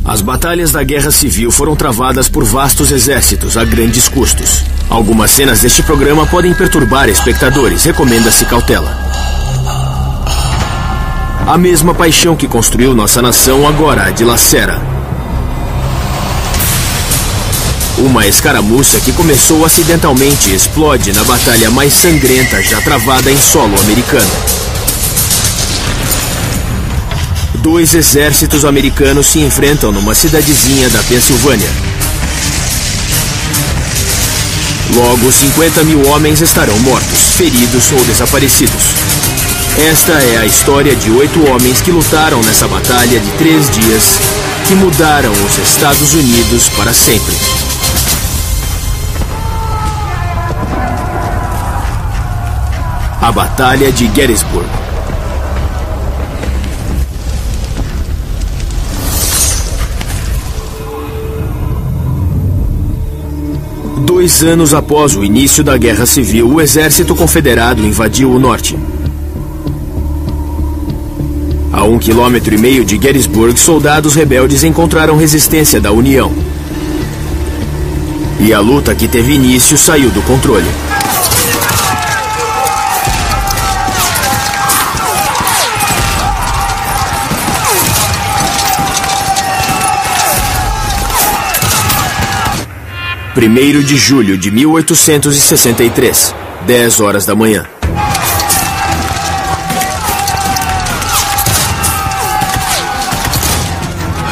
As batalhas da Guerra Civil foram travadas por vastos exércitos a grandes custos. Algumas cenas deste programa podem perturbar espectadores, recomenda-se cautela. A mesma paixão que construiu nossa nação agora a dilacera. Uma escaramuça que começou acidentalmente explode na batalha mais sangrenta já travada em solo americano. 2 exércitos americanos se enfrentam numa cidadezinha da Pensilvânia. Logo, 50 mil homens estarão mortos, feridos ou desaparecidos. Esta é a história de 8 homens que lutaram nessa batalha de 3 dias, que mudaram os Estados Unidos para sempre. A Batalha de Gettysburg. Dois anos após o início da Guerra Civil, o exército confederado invadiu o norte. A 1,5 km de Gettysburg, soldados rebeldes encontraram resistência da União. E a luta que teve início saiu do controle. Primeiro de julho de 1863, 10 horas da manhã.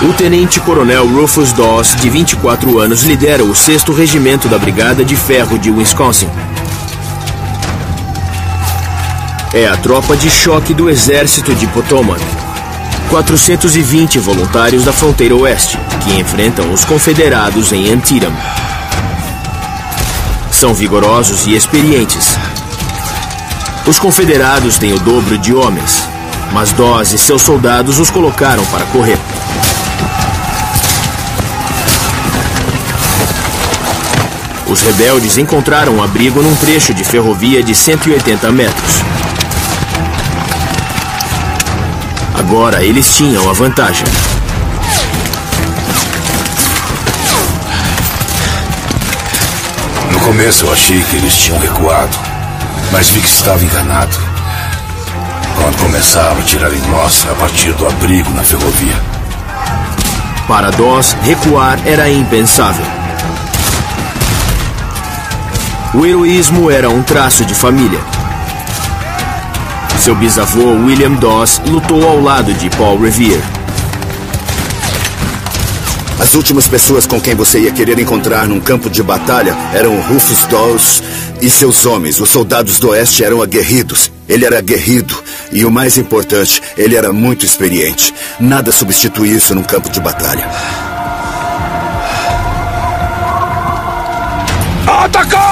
O tenente-coronel Rufus Dawes, de 24 anos, lidera o 6º Regimento da Brigada de Ferro de Wisconsin. É a tropa de choque do Exército de Potomac. 420 voluntários da fronteira oeste, que enfrentam os confederados em Antietam. São vigorosos e experientes. Os confederados têm o dobro de homens, mas Dawes e seus soldados os colocaram para correr. Os rebeldes encontraram um abrigo num trecho de ferrovia de 180 metros. Agora eles tinham a vantagem. No começo eu achei que eles tinham recuado, mas vi que estava enganado. Quando começaram a tirar em nós a partir do abrigo na ferrovia. Para Dawes, recuar era impensável. O heroísmo era um traço de família. Seu bisavô, William Dawes, lutou ao lado de Paul Revere. As últimas pessoas com quem você ia querer encontrar num campo de batalha eram Rufus Dawes e seus homens. Os soldados do Oeste eram aguerridos. Ele era aguerrido e, o mais importante, ele era muito experiente. Nada substitui isso num campo de batalha. Atacar!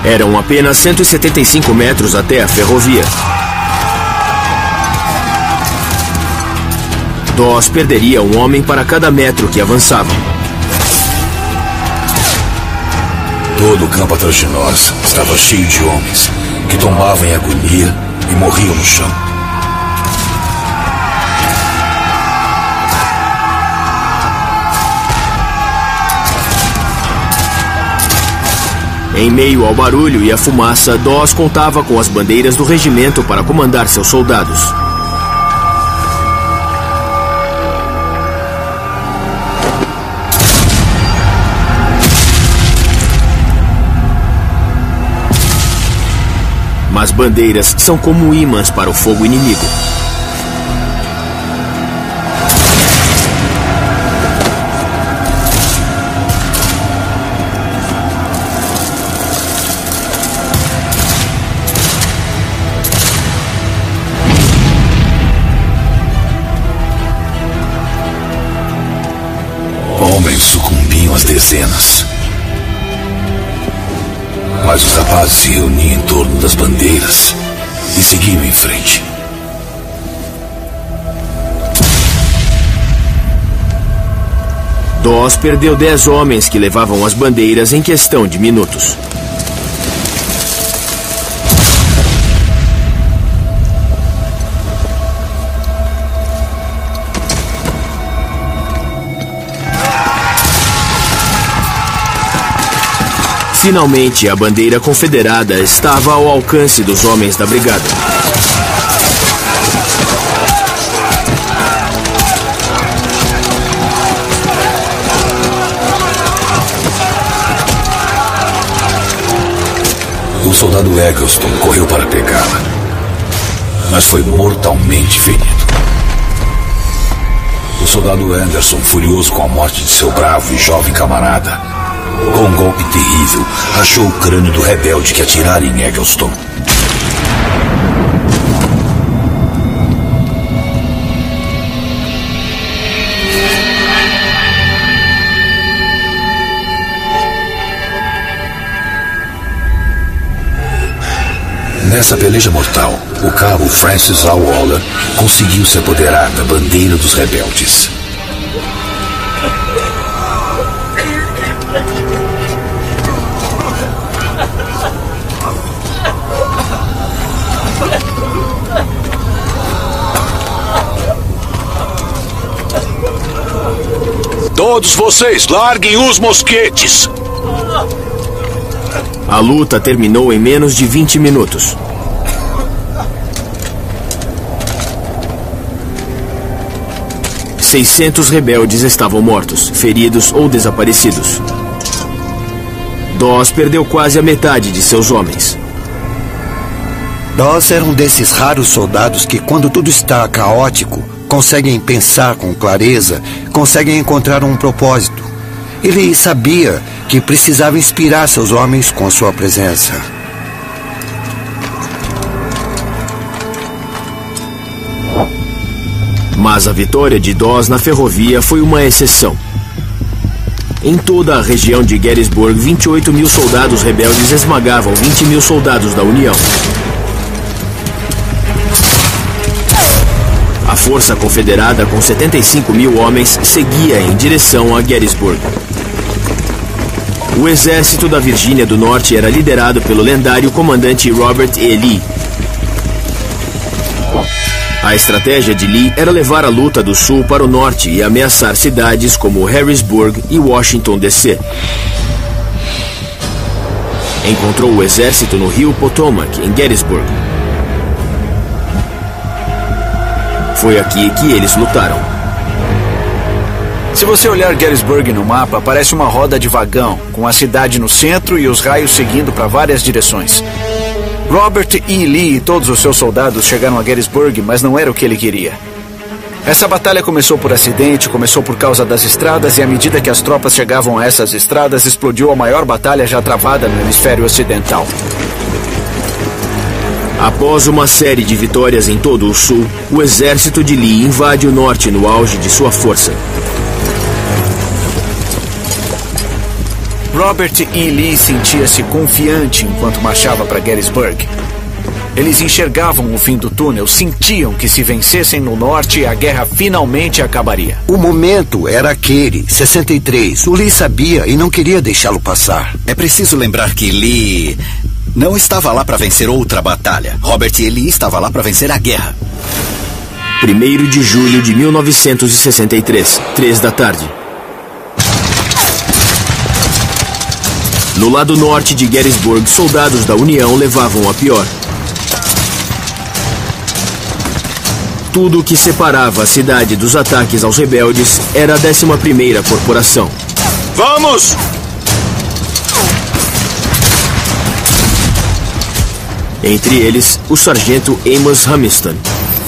Eram apenas 175 metros até a ferrovia. Dawes perderia um homem para cada metro que avançavam. Todo o campo atrás de nós estava cheio de homens que tombavam em agonia e morriam no chão. Em meio ao barulho e à fumaça, Dawes contava com as bandeiras do regimento para comandar seus soldados. Mas bandeiras são como ímãs para o fogo inimigo. Homens sucumbiam às dezenas. Mas os rapazes se reuniam em torno das bandeiras e seguiam em frente. Dawes perdeu 10 homens que levavam as bandeiras em questão de minutos. Finalmente, a bandeira confederada estava ao alcance dos homens da brigada. O soldado Eggleston correu para pegá-la, mas foi mortalmente ferido. O soldado Anderson, furioso com a morte de seu bravo e jovem camarada, com um golpe terrível, rachou o crânio do rebelde que atirara em Eggleston. Nessa peleja mortal, o cabo Francis A. Waller conseguiu se apoderar da bandeira dos rebeldes. Todos vocês, larguem os mosquetes! A luta terminou em menos de 20 minutos. ...600 rebeldes estavam mortos, feridos ou desaparecidos. Dawes perdeu quase a metade de seus homens. Dawes era um desses raros soldados que, quando tudo está caótico, conseguem pensar com clareza, conseguem encontrar um propósito. Ele sabia que precisava inspirar seus homens com sua presença. Mas a vitória de Dawes na ferrovia foi uma exceção. Em toda a região de Gettysburg, 28 mil soldados rebeldes esmagavam 20 mil soldados da União. A força confederada, com 75 mil homens, seguia em direção a Gettysburg. O exército da Virgínia do Norte era liderado pelo lendário comandante Robert E. Lee. A estratégia de Lee era levar a luta do sul para o norte e ameaçar cidades como Harrisburg e Washington, D.C. Encontrou o exército no rio Potomac, em Gettysburg. Foi aqui que eles lutaram. Se você olhar Gettysburg no mapa, parece uma roda de vagão, com a cidade no centro e os raios seguindo para várias direções. Robert E. Lee e todos os seus soldados chegaram a Gettysburg, mas não era o que ele queria. Essa batalha começou por acidente, começou por causa das estradas, e à medida que as tropas chegavam a essas estradas, explodiu a maior batalha já travada no hemisfério ocidental. Após uma série de vitórias em todo o sul, o exército de Lee invade o norte no auge de sua força. Robert E. Lee sentia-se confiante enquanto marchava para Gettysburg. Eles enxergavam o fim do túnel, sentiam que se vencessem no norte, a guerra finalmente acabaria. O momento era aquele, 63. O Lee sabia e não queria deixá-lo passar. É preciso lembrar que Lee não estava lá para vencer outra batalha. Robert E. Lee estava lá para vencer a guerra. 1º de julho de 1963, 3 da tarde. No lado norte de Gettysburg, soldados da União levavam a pior. Tudo o que separava a cidade dos ataques aos rebeldes era a 11ª Corporação. Vamos! Entre eles, o sargento Amos Humiston,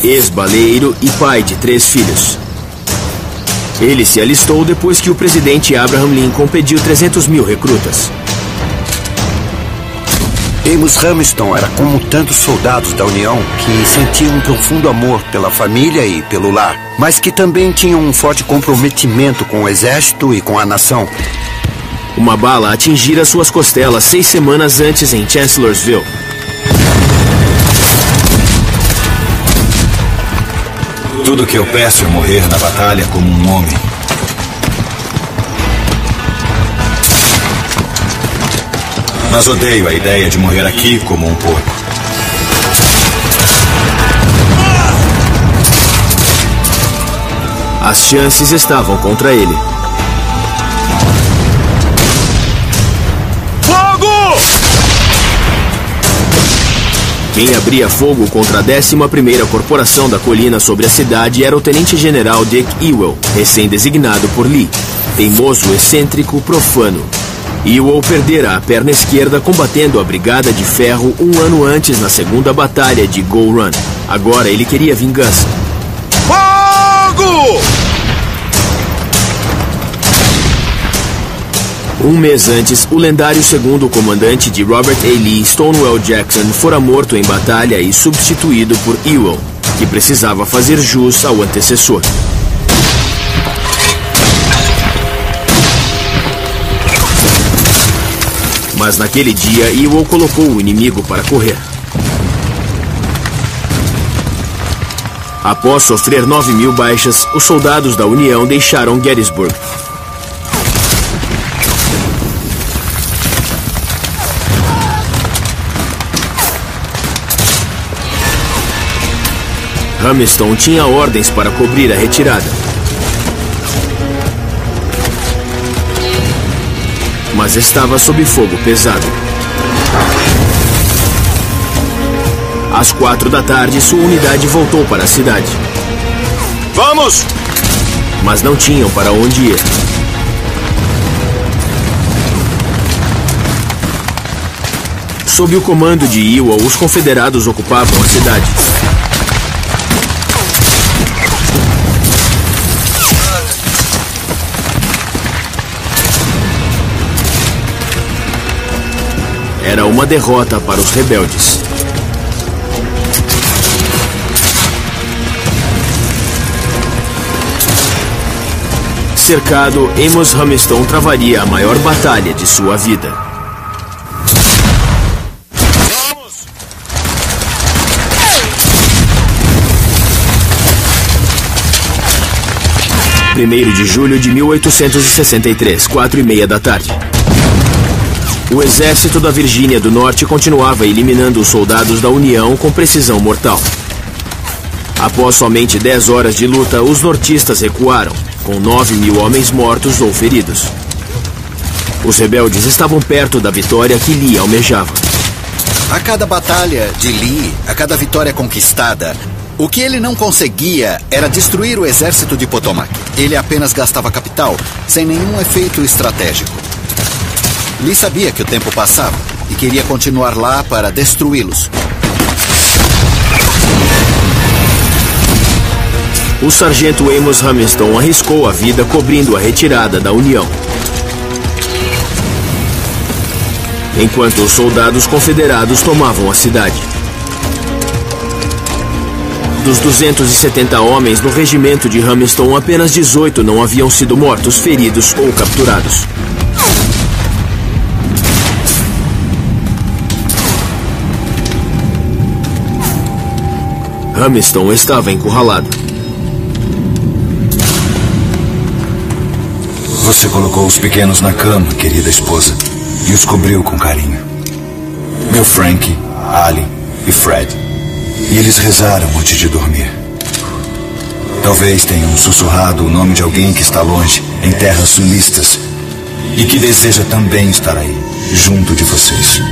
ex-baleeiro e pai de 3 filhos. Ele se alistou depois que o presidente Abraham Lincoln pediu 300 mil recrutas. Amos Humiston era como tantos soldados da União que sentiam um profundo amor pela família e pelo lar, mas que também tinham um forte comprometimento com o exército e com a nação. Uma bala atingira suas costelas 6 semanas antes em Chancellorsville. Tudo que eu peço é morrer na batalha como um homem. Mas odeio a ideia de morrer aqui como um porco. As chances estavam contra ele. Fogo! Quem abria fogo contra a 11ª Corporação da Colina sobre a cidade era o Tenente-General Dick Ewell, recém-designado por Lee. Teimoso, excêntrico, profano. Ewell perdera a perna esquerda combatendo a Brigada de Ferro um ano antes na segunda batalha de Bull Run. Agora ele queria vingança. Fogo! Um mês antes, o lendário segundo comandante de Robert A. Lee, Stonewall Jackson, fora morto em batalha e substituído por Ewell, que precisava fazer jus ao antecessor. Mas naquele dia, Ewell colocou o inimigo para correr. Após sofrer 9.000 baixas, os soldados da União deixaram Gettysburg. Hamilton tinha ordens para cobrir a retirada. Mas estava sob fogo pesado. Às 4 da tarde, sua unidade voltou para a cidade. Vamos! Mas não tinham para onde ir. Sob o comando de Ewell, os confederados ocupavam a cidade. Era uma derrota para os rebeldes. Cercado, Amos Hamilton travaria a maior batalha de sua vida. Vamos! 1º de julho de 1863, 4:30 da tarde. O exército da Virgínia do Norte continuava eliminando os soldados da União com precisão mortal. Após somente 10 horas de luta, os nortistas recuaram, com 9.000 homens mortos ou feridos. Os rebeldes estavam perto da vitória que Lee almejava. A cada batalha de Lee, a cada vitória conquistada, o que ele não conseguia era destruir o exército de Potomac. Ele apenas gastava capital, sem nenhum efeito estratégico. Lee sabia que o tempo passava e queria continuar lá para destruí-los. O sargento Amos Hamilton arriscou a vida cobrindo a retirada da União. Enquanto os soldados confederados tomavam a cidade. Dos 270 homens no regimento de Hamilton, apenas 18 não haviam sido mortos, feridos ou capturados. Hamilton estava encurralado. Você colocou os pequenos na cama, querida esposa, e os cobriu com carinho. Meu Frank, Ali e Fred. E eles rezaram antes de dormir. Talvez tenham sussurrado o nome de alguém que está longe, em terras sulistas, e que deseja também estar aí, junto de vocês.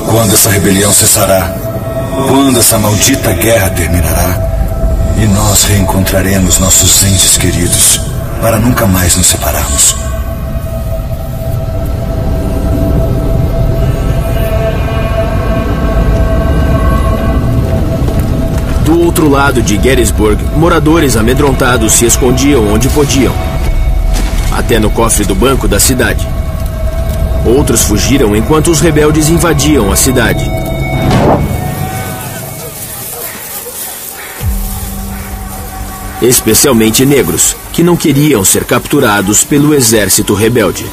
Quando essa rebelião cessará? Quando essa maldita guerra terminará? E nós reencontraremos nossos entes queridos para nunca mais nos separarmos. Do outro lado de Gettysburg, moradores amedrontados se escondiam onde podiam, até no cofre do banco da cidade. Outros fugiram enquanto os rebeldes invadiam a cidade. Especialmente negros, que não queriam ser capturados pelo exército rebelde.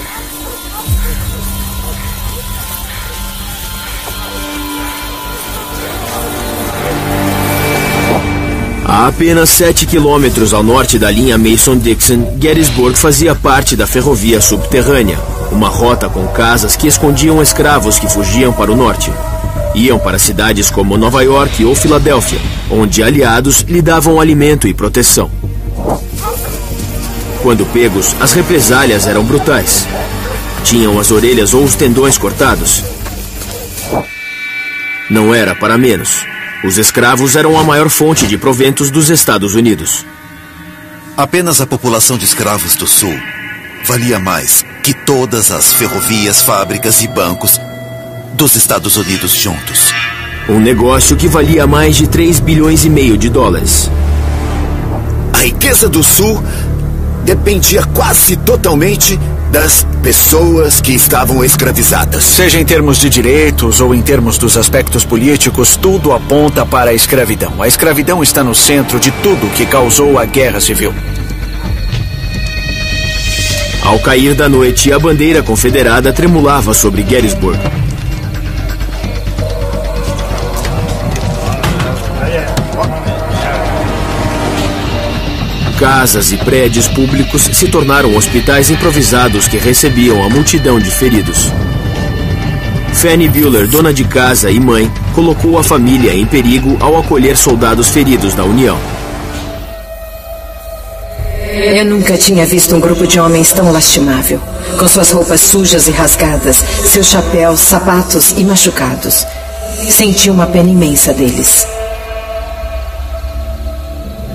A apenas 7 quilômetros ao norte da linha Mason-Dixon, Gettysburg fazia parte da ferrovia subterrânea, uma rota com casas que escondiam escravos que fugiam para o norte. Iam para cidades como Nova York ou Filadélfia, onde aliados lhe davam alimento e proteção. Quando pegos, as represálias eram brutais. Tinham as orelhas ou os tendões cortados. Não era para menos. Os escravos eram a maior fonte de proventos dos Estados Unidos. Apenas a população de escravos do Sul valia mais que todas as ferrovias, fábricas e bancos dos Estados Unidos juntos. Um negócio que valia mais de 3,5 bilhões de dólares. A riqueza do Sul dependia quase totalmente das pessoas que estavam escravizadas. Seja em termos de direitos ou em termos dos aspectos políticos, tudo aponta para a escravidão. A escravidão está no centro de tudo que causou a Guerra Civil. Ao cair da noite, a bandeira confederada tremulava sobre Gettysburg. Casas e prédios públicos se tornaram hospitais improvisados que recebiam a multidão de feridos. Fanny Bueller, dona de casa e mãe, colocou a família em perigo ao acolher soldados feridos da União. Eu nunca tinha visto um grupo de homens tão lastimável, com suas roupas sujas e rasgadas, seus chapéus, sapatos e machucados. Senti uma pena imensa deles.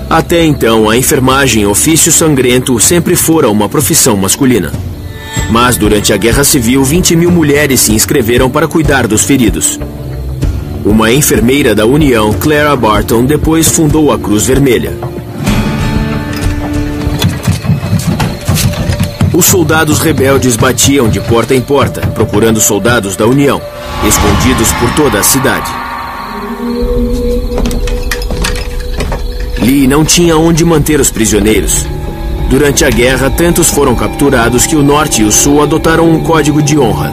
Até então, a enfermagem, ofício sangrento, sempre fora uma profissão masculina. Mas durante a Guerra Civil, 20 mil mulheres se inscreveram para cuidar dos feridos. Uma enfermeira da União, Clara Barton, depois fundou a Cruz Vermelha. Os soldados rebeldes batiam de porta em porta, procurando soldados da União, escondidos por toda a cidade. Lee não tinha onde manter os prisioneiros. Durante a guerra, tantos foram capturados que o Norte e o Sul adotaram um código de honra.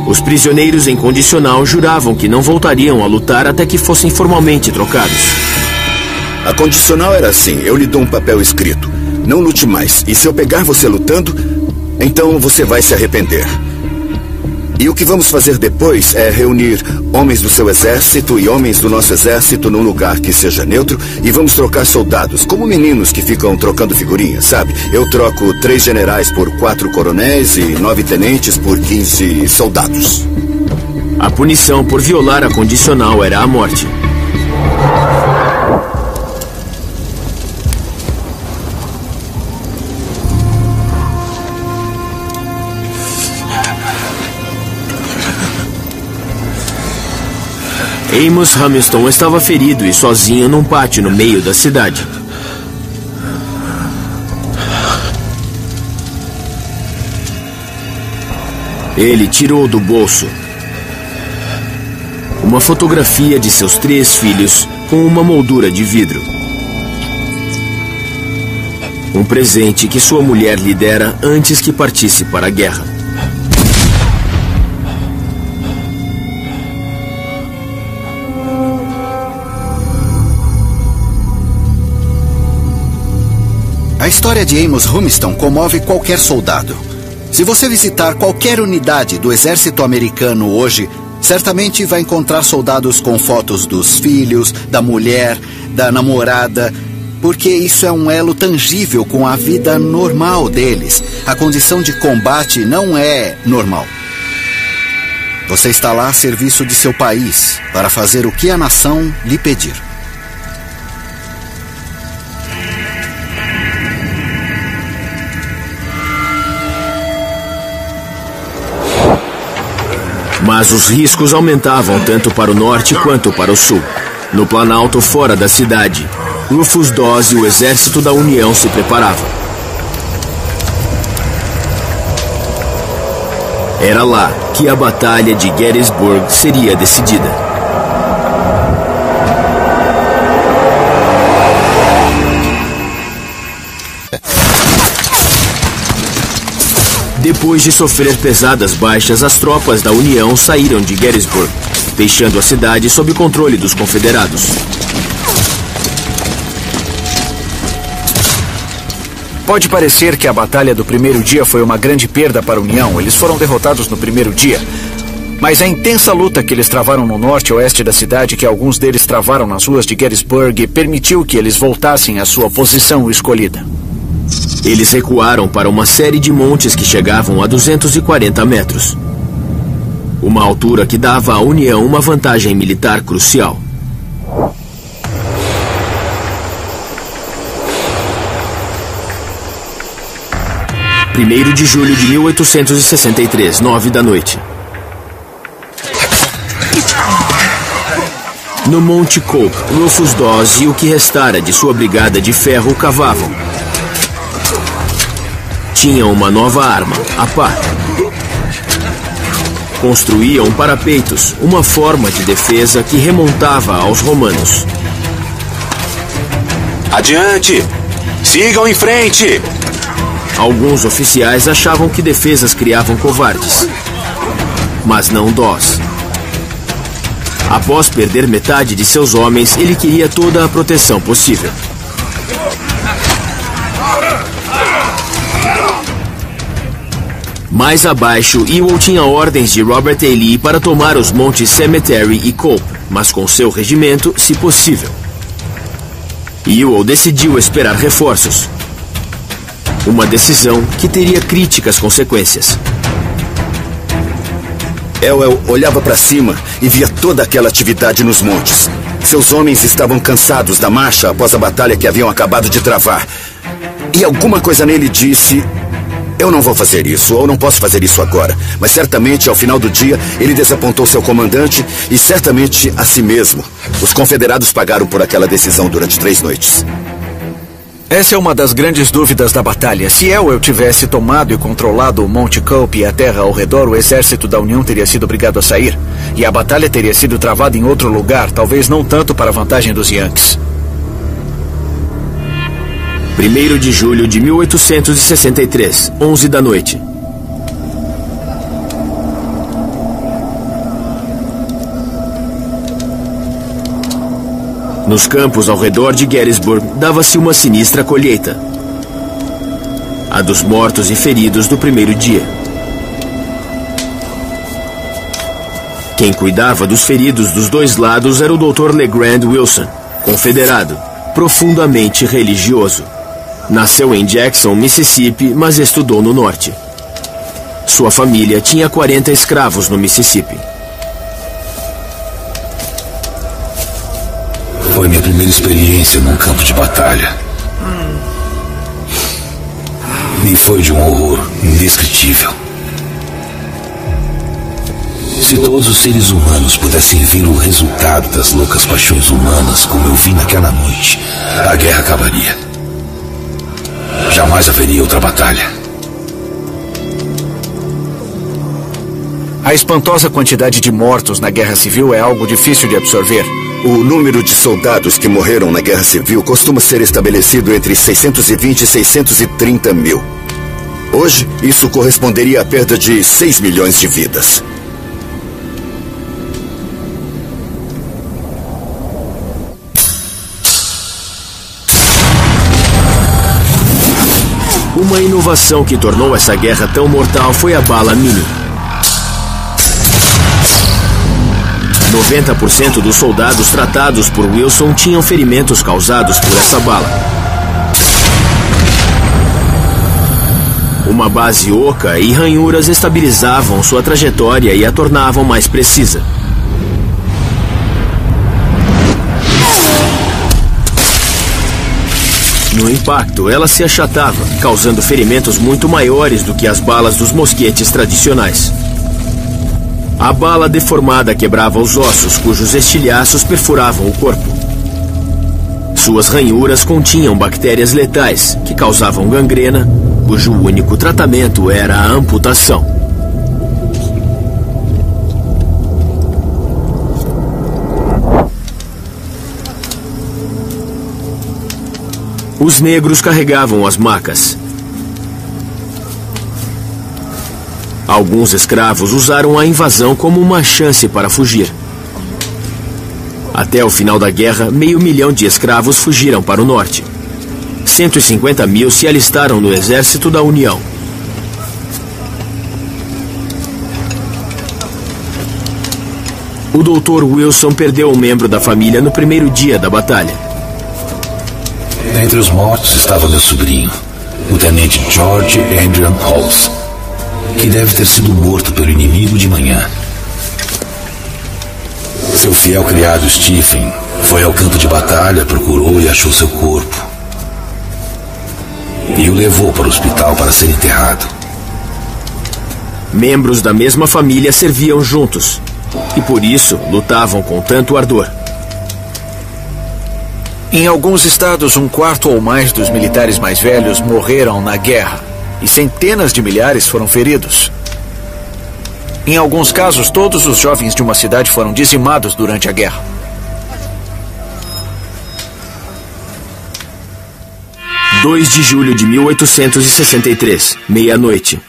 Os prisioneiros em condicional juravam que não voltariam a lutar até que fossem formalmente trocados. A condicional era assim: eu lhe dou um papel escrito. Não lute mais. E se eu pegar você lutando, então você vai se arrepender. E o que vamos fazer depois é reunir homens do seu exército e homens do nosso exército num lugar que seja neutro e vamos trocar soldados, como meninos que ficam trocando figurinhas, sabe? Eu troco 3 generais por 4 coronéis e 9 tenentes por 15 soldados. A punição por violar a condicional era a morte. Amos Hamilton estava ferido e sozinho num pátio no meio da cidade. Ele tirou do bolso uma fotografia de seus 3 filhos com uma moldura de vidro. Um presente que sua mulher lhe dera antes que partisse para a guerra. A história de Amos Hamilton comove qualquer soldado. Se você visitar qualquer unidade do exército americano hoje, certamente vai encontrar soldados com fotos dos filhos, da mulher, da namorada, porque isso é um elo tangível com a vida normal deles. A condição de combate não é normal. Você está lá a serviço de seu país, para fazer o que a nação lhe pedir. Mas os riscos aumentavam tanto para o norte quanto para o sul. No planalto fora da cidade, Rufus Dawes e o exército da União se preparavam. Era lá que a Batalha de Gettysburg seria decidida. Depois de sofrer pesadas baixas, as tropas da União saíram de Gettysburg, deixando a cidade sob controle dos confederados. Pode parecer que a batalha do primeiro dia foi uma grande perda para a União. Eles foram derrotados no primeiro dia. Mas a intensa luta que eles travaram no norte e oeste da cidade, que alguns deles travaram nas ruas de Gettysburg, permitiu que eles voltassem à sua posição escolhida. Eles recuaram para uma série de montes que chegavam a 240 metros. Uma altura que dava à União uma vantagem militar crucial. Primeiro de julho de 1863, 9 da noite. No Monte Cope, Rufus Dawes e o que restara de sua brigada de ferro cavavam. Tinham uma nova arma, a pá. Construíam parapeitos, uma forma de defesa que remontava aos romanos. Adiante! Sigam em frente! Alguns oficiais achavam que defesas criavam covardes. Mas não Dawes. Após perder metade de seus homens, ele queria toda a proteção possível. Mais abaixo, Ewell tinha ordens de Robert E. Lee para tomar os montes Cemetery e Cope, mas com seu regimento, se possível. Ewell decidiu esperar reforços. Uma decisão que teria críticas consequências. Ewell olhava para cima e via toda aquela atividade nos montes. Seus homens estavam cansados da marcha após a batalha que haviam acabado de travar. E alguma coisa nele disse: eu não vou fazer isso, ou não posso fazer isso agora. Mas certamente, ao final do dia, ele desapontou seu comandante e certamente a si mesmo. Os confederados pagaram por aquela decisão durante 3 noites. Essa é uma das grandes dúvidas da batalha. Se Ewell tivesse tomado e controlado o Monte Cope e a terra ao redor, o exército da União teria sido obrigado a sair. E a batalha teria sido travada em outro lugar, talvez não tanto para a vantagem dos Yankees. 1º de julho de 1863, 11 da noite. Nos campos ao redor de Gettysburg, dava-se uma sinistra colheita. A dos mortos e feridos do primeiro dia. Quem cuidava dos feridos dos dois lados era o Dr. LeGrand Wilson, confederado, profundamente religioso. Nasceu em Jackson, Mississippi, mas estudou no norte. Sua família tinha 40 escravos no Mississippi. Foi minha primeira experiência num campo de batalha. E foi de um horror indescritível. Se todos os seres humanos pudessem ver o resultado das loucas paixões humanas como eu vi naquela noite, a guerra acabaria. Jamais haveria outra batalha. A espantosa quantidade de mortos na Guerra Civil é algo difícil de absorver. O número de soldados que morreram na Guerra Civil costuma ser estabelecido entre 620 e 630 mil. Hoje, isso corresponderia à perda de 6 milhões de vidas. Uma inovação que tornou essa guerra tão mortal foi a bala mini. 90% dos soldados tratados por Wilson tinham ferimentos causados por essa bala. Uma base oca e ranhuras estabilizavam sua trajetória e a tornavam mais precisa. No impacto, ela se achatava, causando ferimentos muito maiores do que as balas dos mosquetes tradicionais. A bala deformada quebrava os ossos, cujos estilhaços perfuravam o corpo. Suas ranhuras continham bactérias letais que causavam gangrena, cujo único tratamento era a amputação. Os negros carregavam as macas. Alguns escravos usaram a invasão como uma chance para fugir. Até o final da guerra, 500 mil de escravos fugiram para o norte. 150 mil se alistaram no exército da União. O Dr. Wilson perdeu um membro da família no primeiro dia da batalha. Entre os mortos estava meu sobrinho, o tenente George Adrian Halls, que deve ter sido morto pelo inimigo de manhã. Seu fiel criado Stephen foi ao campo de batalha, procurou e achou seu corpo. E o levou para o hospital para ser enterrado. Membros da mesma família serviam juntos, e por isso lutavam com tanto ardor. Em alguns estados, 1/4 ou mais dos militares mais velhos morreram na guerra, e centenas de milhares foram feridos. Em alguns casos, todos os jovens de uma cidade foram dizimados durante a guerra. – 2 de julho de 1863, meia-noite.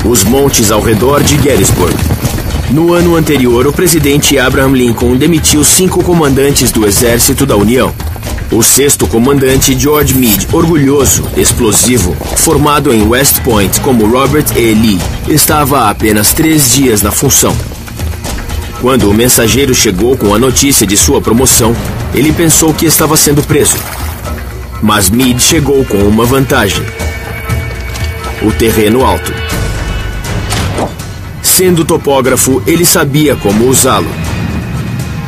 Os montes ao redor de Gettysburg. No ano anterior, o presidente Abraham Lincoln demitiu 5 comandantes do Exército da União. O 6º comandante, George Meade, orgulhoso, explosivo, formado em West Point como Robert E. Lee, estava há apenas 3 dias na função. Quando o mensageiro chegou com a notícia de sua promoção, ele pensou que estava sendo preso. Mas Meade chegou com uma vantagem: o terreno alto. Sendo topógrafo, ele sabia como usá-lo.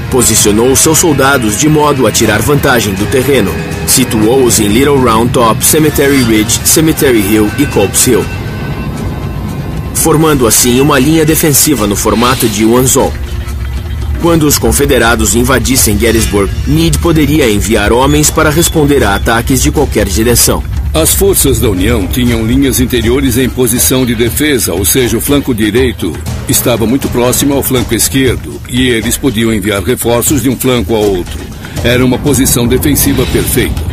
Posicionou seus soldados de modo a tirar vantagem do terreno. Situou-os em Little Round Top, Cemetery Ridge, Cemetery Hill e Culp's Hill, formando assim uma linha defensiva no formato de um anzol. Quando os confederados invadissem Gettysburg, Meade poderia enviar homens para responder a ataques de qualquer direção. As forças da União tinham linhas interiores em posição de defesa, ou seja, o flanco direito estava muito próximo ao flanco esquerdo e eles podiam enviar reforços de um flanco ao outro. Era uma posição defensiva perfeita.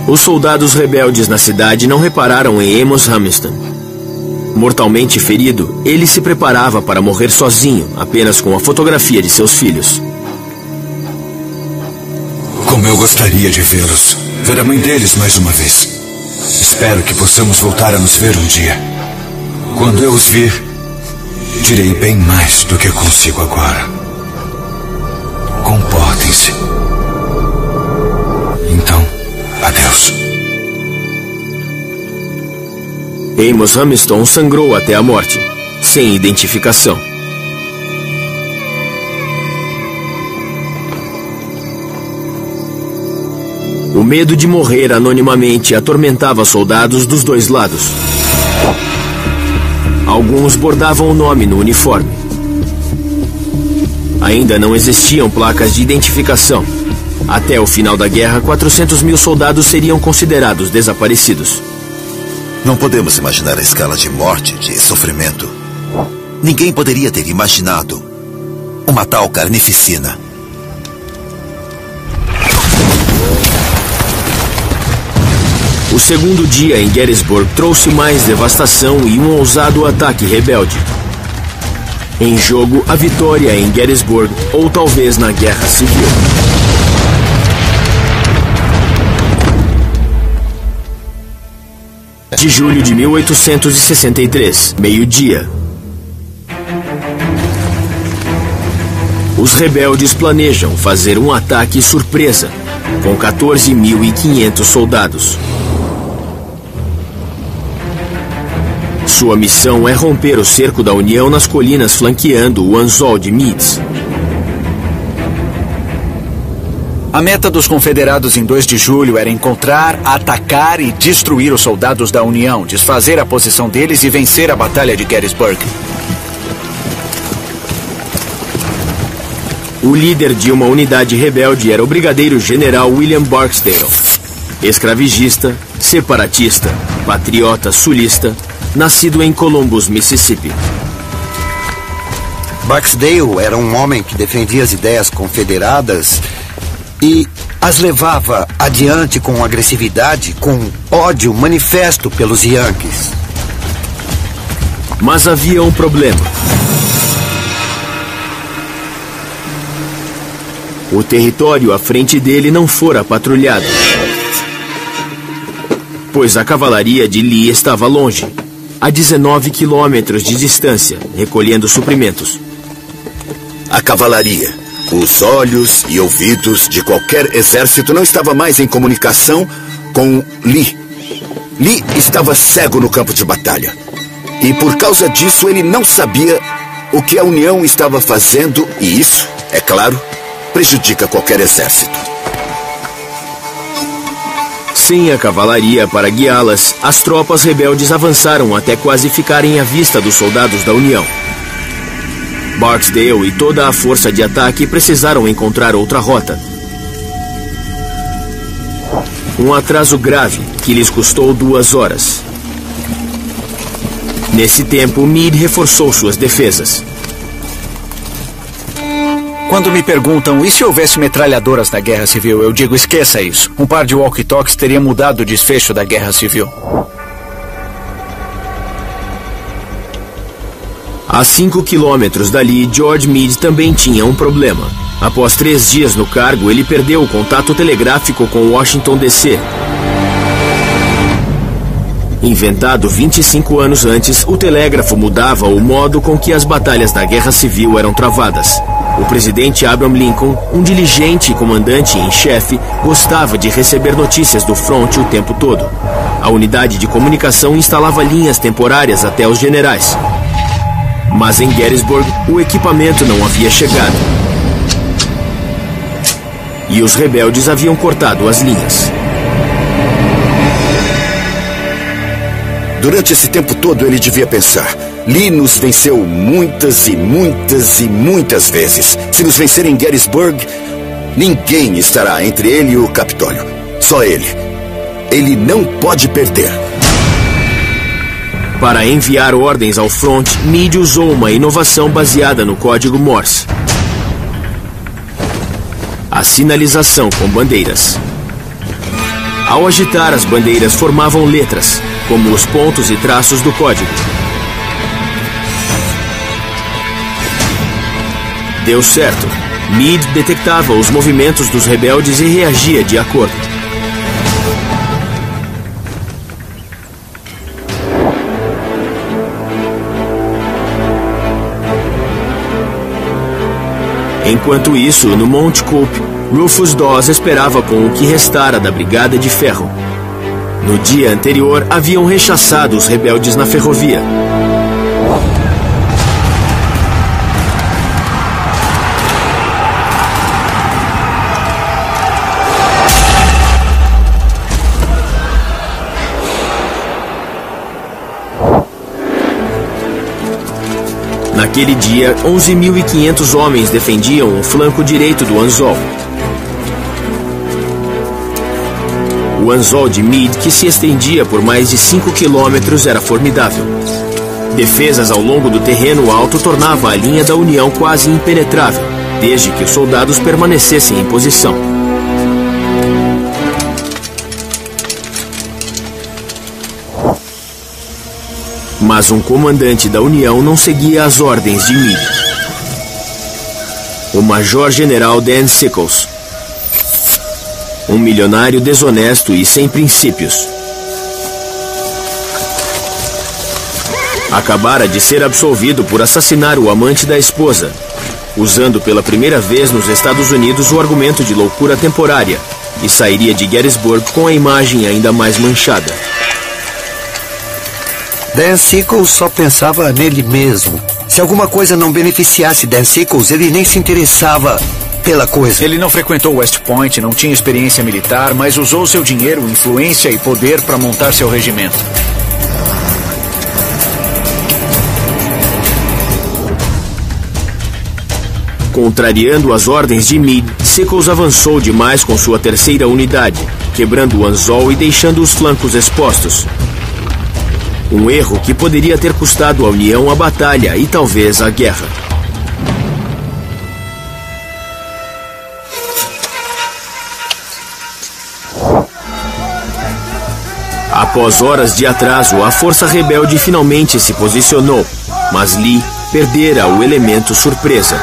Os soldados rebeldes na cidade não repararam em Amos Hamilton. Mortalmente ferido, ele se preparava para morrer sozinho, apenas com a fotografia de seus filhos. Como eu gostaria de vê-los, ver a mãe deles mais uma vez. Espero que possamos voltar a nos ver um dia. Quando eu os vir, direi bem mais do que consigo agora. Comportem-se. Então, adeus. Amos Hamilton sangrou até a morte, sem identificação. O medo de morrer anonimamente atormentava soldados dos dois lados. Alguns bordavam o nome no uniforme. Ainda não existiam placas de identificação. Até o final da guerra, 400 mil soldados seriam considerados desaparecidos. Não podemos imaginar a escala de morte, de sofrimento. Ninguém poderia ter imaginado uma tal carnificina. O segundo dia em Gettysburg trouxe mais devastação e um ousado ataque rebelde. Em jogo, a vitória em Gettysburg ou talvez na Guerra Civil. De julho de 1863, meio-dia. Os rebeldes planejam fazer um ataque surpresa, com 14.500 soldados. Sua missão é romper o cerco da União nas colinas flanqueando o Anzol de Meads. A meta dos confederados em 2 de julho era encontrar, atacar e destruir os soldados da União, desfazer a posição deles e vencer a Batalha de Gettysburg. O líder de uma unidade rebelde era o brigadeiro-general William Barksdale. Escravagista, separatista, patriota sulista, nascido em Columbus, Mississippi. Barksdale era um homem que defendia as ideias confederadas e as levava adiante com agressividade, com ódio manifesto pelos Yankees. Mas havia um problema. O território à frente dele não fora patrulhado, pois a cavalaria de Lee estava longe, a 19 quilômetros de distância, recolhendo suprimentos. A cavalaria, os olhos e ouvidos de qualquer exército não estava mais em comunicação com Lee. Lee estava cego no campo de batalha. E por causa disso ele não sabia o que a União estava fazendo, e isso, é claro, prejudica qualquer exército. Sem a cavalaria para guiá-las, as tropas rebeldes avançaram até quase ficarem à vista dos soldados da União. Barksdale e toda a força de ataque precisaram encontrar outra rota. Um atraso grave que lhes custou 2 horas. Nesse tempo, Meade reforçou suas defesas. Quando me perguntam, e se houvesse metralhadoras na Guerra Civil, eu digo, esqueça isso. Um par de walkie-talkies teria mudado o desfecho da Guerra Civil. A 5 quilômetros dali, George Meade também tinha um problema. Após 3 dias no cargo, ele perdeu o contato telegráfico com Washington, D.C. Inventado 25 anos antes, o telégrafo mudava o modo com que as batalhas da Guerra Civil eram travadas. O presidente Abraham Lincoln, um diligente comandante em chefe, gostava de receber notícias do fronte o tempo todo. A unidade de comunicação instalava linhas temporárias até os generais. Mas em Gettysburg, o equipamento não havia chegado. E os rebeldes haviam cortado as linhas. Durante esse tempo todo, ele devia pensar: Lee nos venceu muitas e muitas e muitas vezes. Se nos vencer em Gettysburg, ninguém estará entre ele e o Capitólio. Só ele. Ele não pode perder. Para enviar ordens ao fronte, Meade usou uma inovação baseada no código Morse. A sinalização com bandeiras. Ao agitar as bandeiras, formavam letras, como os pontos e traços do código. Deu certo. Meade detectava os movimentos dos rebeldes e reagia de acordo. Enquanto isso, no Monte Coop, Rufus Dawes esperava com o que restara da Brigada de Ferro. No dia anterior, haviam rechaçado os rebeldes na ferrovia. Naquele dia, 11.500 homens defendiam o flanco direito do Anzol. O Anzol de Meade, que se estendia por mais de 5 quilômetros, era formidável. Defesas ao longo do terreno alto tornavam a linha da União quase impenetrável, desde que os soldados permanecessem em posição. Mas um comandante da União não seguia as ordens de Meade. O Major-General Dan Sickles. Um milionário desonesto e sem princípios. Acabara de ser absolvido por assassinar o amante da esposa, usando pela primeira vez nos Estados Unidos o argumento de loucura temporária, e sairia de Gettysburg com a imagem ainda mais manchada. Dan Sickles só pensava nele mesmo. Se alguma coisa não beneficiasse Dan Sickles, ele nem se interessava pela coisa. Ele não frequentou West Point, não tinha experiência militar, mas usou seu dinheiro, influência e poder para montar seu regimento. Contrariando as ordens de Meade, Sickles avançou demais com sua terceira unidade, quebrando o anzol e deixando os flancos expostos. Um erro que poderia ter custado à União a batalha e talvez a guerra. Após horas de atraso, a força rebelde finalmente se posicionou, mas Lee perdera o elemento surpresa.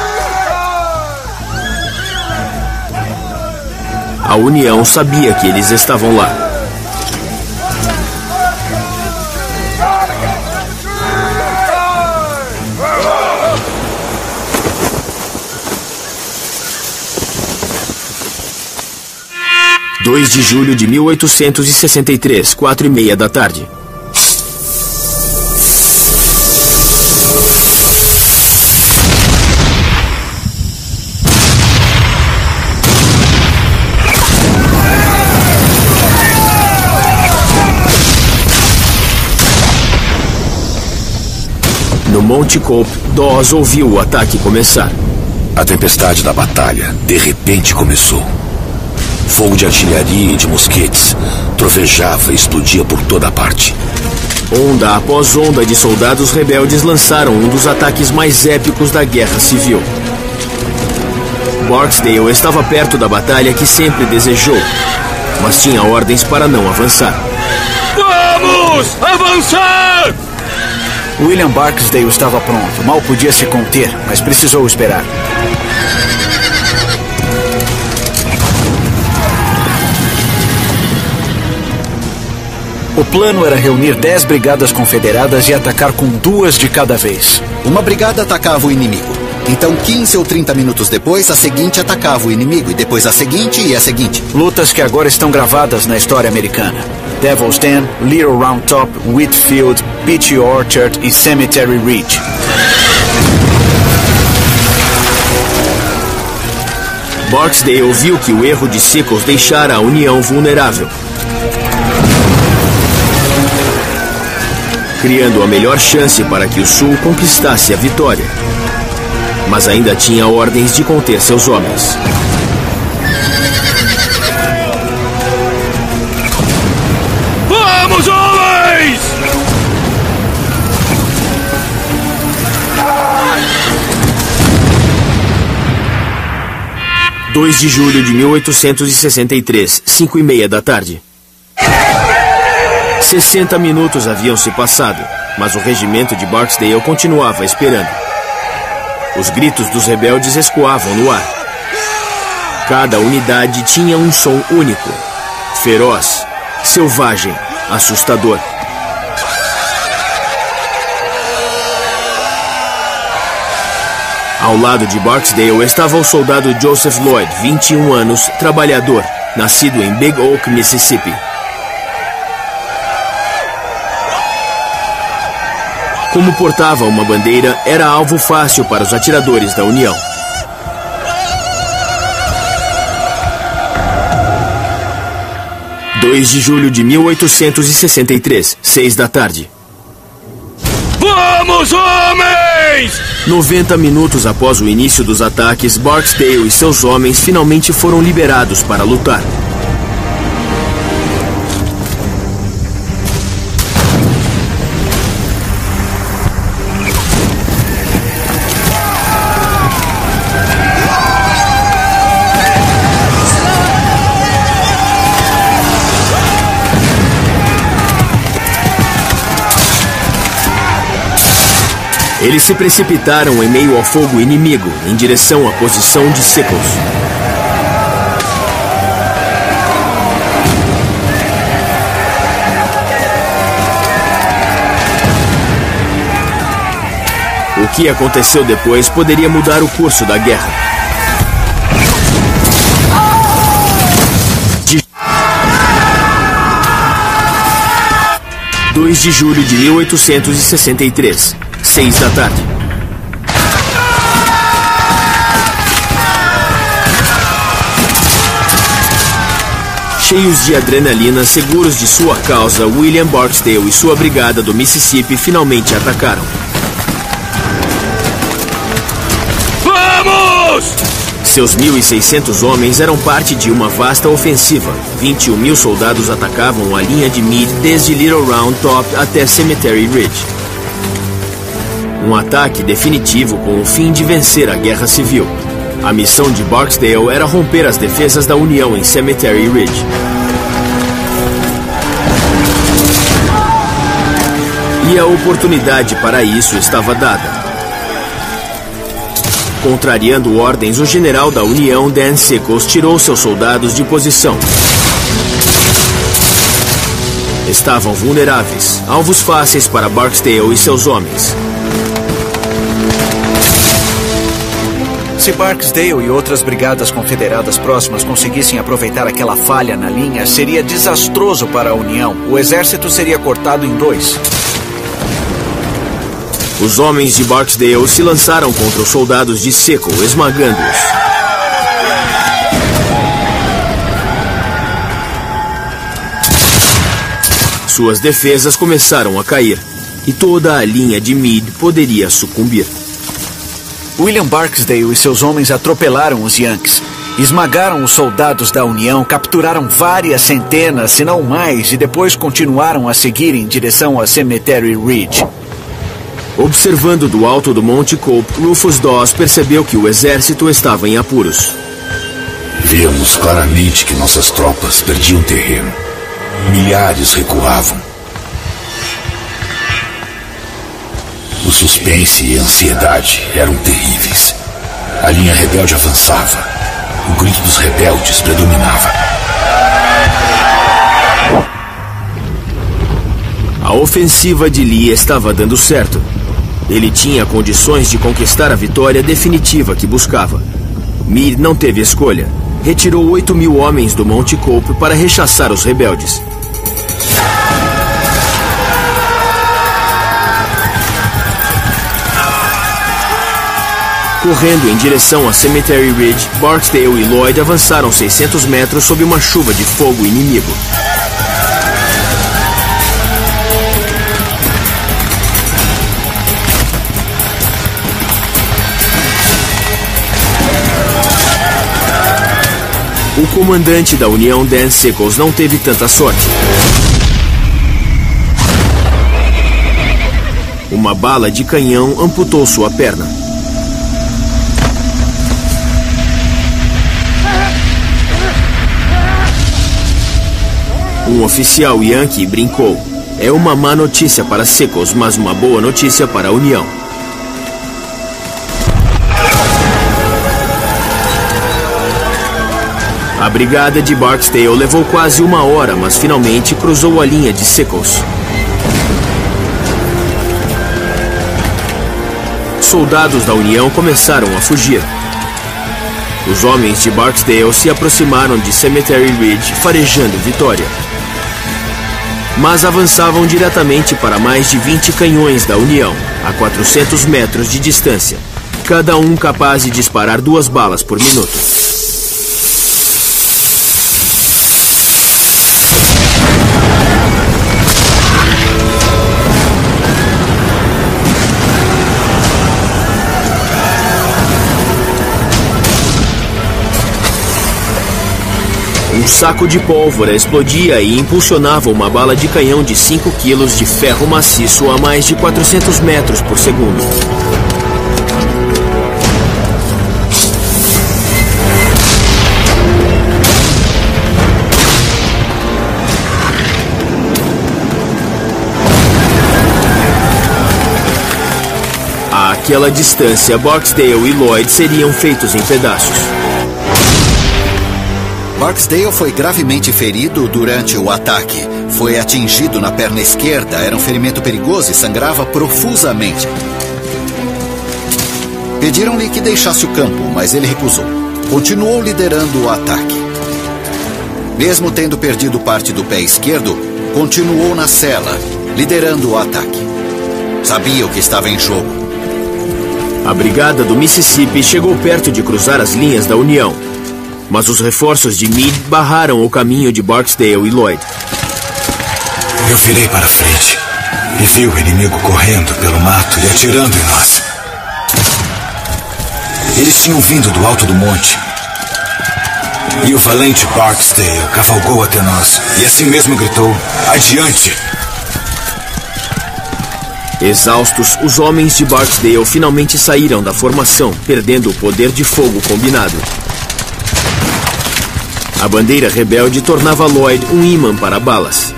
A União sabia que eles estavam lá. (2 de julho de 1863, 4:30 da tarde). No Monte Cope, Dawes ouviu o ataque começar. A tempestade da batalha, de repente, começou. Fogo de artilharia e de mosquetes trovejava e explodia por toda parte. Onda após onda de soldados rebeldes lançaram um dos ataques mais épicos da Guerra Civil. Barksdale estava perto da batalha que sempre desejou, mas tinha ordens para não avançar. Vamos avançar! William Barksdale estava pronto. Mal podia se conter, mas precisou esperar. O plano era reunir 10 brigadas confederadas e atacar com 2 de cada vez. Uma brigada atacava o inimigo. Então, 15 ou 30 minutos depois, a seguinte atacava o inimigo, e depois a seguinte e a seguinte. Lutas que agora estão gravadas na história americana. Devil's Den, Little Round Top, Whitfield, Beachy Orchard e Cemetery Ridge. Barksdale viu que o erro de Sickles deixara a União vulnerável, criando a melhor chance para que o Sul conquistasse a vitória. Mas ainda tinha ordens de conter seus homens. Vamos, homens! (2 de julho de 1863, 5:30 da tarde). 60 minutos haviam se passado, mas o regimento de Barksdale continuava esperando. Os gritos dos rebeldes ecoavam no ar. Cada unidade tinha um som único, feroz, selvagem, assustador. Ao lado de Barksdale estava o soldado Joseph Lloyd, 21 anos, trabalhador, nascido em Big Oak, Mississippi. Como portava uma bandeira, era alvo fácil para os atiradores da União. (2 de julho de 1863, 6 da tarde). Vamos, homens! 90 minutos após o início dos ataques, Barksdale e seus homens finalmente foram liberados para lutar. Eles se precipitaram em meio ao fogo inimigo, em direção à posição de Sickles. O que aconteceu depois poderia mudar o curso da guerra. 2 de julho de 1863, 6 da tarde. Cheios de adrenalina, seguros de sua causa, William Barksdale e sua brigada do Mississippi finalmente atacaram. Vamos! Seus 1.600 homens eram parte de uma vasta ofensiva. 21 mil soldados atacavam a linha de Meade desde Little Round Top até Cemetery Ridge. Um ataque definitivo com o fim de vencer a Guerra Civil. A missão de Barksdale era romper as defesas da União em Cemetery Ridge. E a oportunidade para isso estava dada. Contrariando ordens, o general da União, Dan Sickles, tirou seus soldados de posição. Estavam vulneráveis, alvos fáceis para Barksdale e seus homens. Se Barksdale e outras brigadas confederadas próximas conseguissem aproveitar aquela falha na linha, seria desastroso para a União. O exército seria cortado em 2. Os homens de Barksdale se lançaram contra os soldados de Sickles, esmagando-os. Suas defesas começaram a cair, e toda a linha de Meade poderia sucumbir. William Barksdale e seus homens atropelaram os Yankees. Esmagaram os soldados da União, capturaram várias centenas, se não mais, e depois continuaram a seguir em direção a Cemetery Ridge. Observando do alto do Monte Cope, Rufus Dawes percebeu que o exército estava em apuros. Víamos claramente que nossas tropas perdiam terreno. Milhares recuavam. O suspense e a ansiedade eram terríveis. A linha rebelde avançava. O grito dos rebeldes predominava. A ofensiva de Lee estava dando certo. Ele tinha condições de conquistar a vitória definitiva que buscava. Meade não teve escolha. Retirou 8 mil homens do Monte Cope para rechaçar os rebeldes. Correndo em direção a Cemetery Ridge, Barksdale e Lloyd avançaram 600 metros sob uma chuva de fogo inimigo. O comandante da União, Dan Sickles, não teve tanta sorte. Uma bala de canhão amputou sua perna. Um oficial Yankee brincou. É uma má notícia para Sickles, mas uma boa notícia para a União. A brigada de Barksdale levou quase 1 hora, mas finalmente cruzou a linha de Sickles. Soldados da União começaram a fugir. Os homens de Barksdale se aproximaram de Cemetery Ridge, farejando vitória. Mas avançavam diretamente para mais de 20 canhões da União, a 400 metros de distância, cada um capaz de disparar 2 balas por minuto. Um saco de pólvora explodia e impulsionava uma bala de canhão de 5 quilos de ferro maciço a mais de 400 metros por segundo. Àquela distância, Barksdale e Lloyd seriam feitos em pedaços. Barksdale foi gravemente ferido durante o ataque. Foi atingido na perna esquerda, era um ferimento perigoso e sangrava profusamente. Pediram-lhe que deixasse o campo, mas ele recusou. Continuou liderando o ataque. Mesmo tendo perdido parte do pé esquerdo, continuou na cela. liderando o ataque. Sabia o que estava em jogo. A brigada do Mississippi chegou perto de cruzar as linhas da União, mas os reforços de Meade barraram o caminho de Barksdale e Lloyd. Eu virei para frente e vi o inimigo correndo pelo mato e atirando em nós. Eles tinham vindo do alto do monte. E o valente Barksdale cavalgou até nós e assim mesmo gritou: "Adiante!" Exaustos, os homens de Barksdale finalmente saíram da formação, perdendo o poder de fogo combinado. A bandeira rebelde tornava Lloyd um ímã para balas.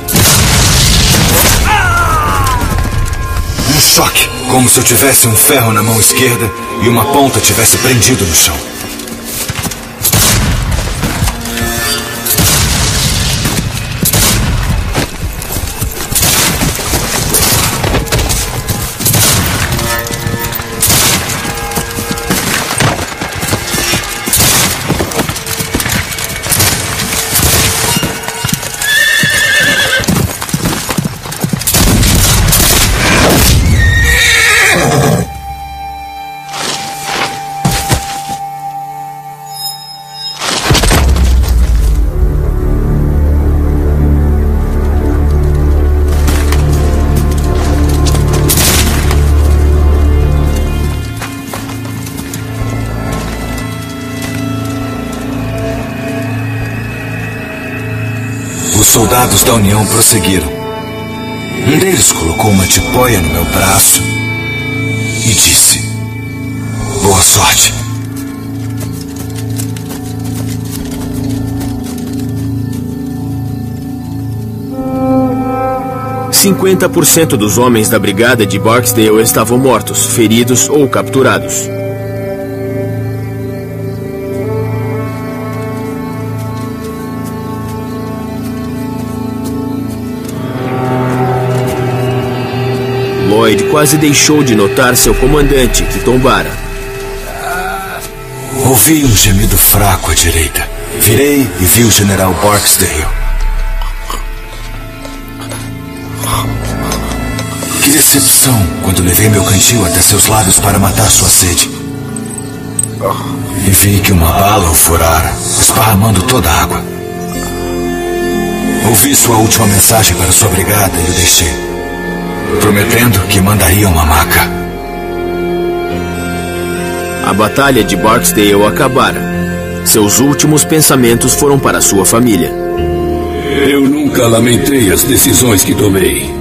Um choque, como se eu tivesse um ferro na mão esquerda e uma ponta tivesse prendido no chão. Os soldados da União prosseguiram. Um deles colocou uma tipóia no meu braço e disse: "Boa sorte." %50 dos homens da brigada de Barksdale estavam mortos, feridos ou capturados. Lloyd quase deixou de notar seu comandante, que tombara. Ouvi um gemido fraco à direita. Virei e vi o general Barksdale. Que decepção quando levei meu cantil até seus lábios para matar sua sede. E vi que uma bala o furara, esparramando toda a água. Ouvi sua última mensagem para sua brigada e o deixei, prometendo que mandaria uma maca. A batalha de Barksdale acabara. Seus últimos pensamentos foram para sua família. Eu nunca lamentei as decisões que tomei.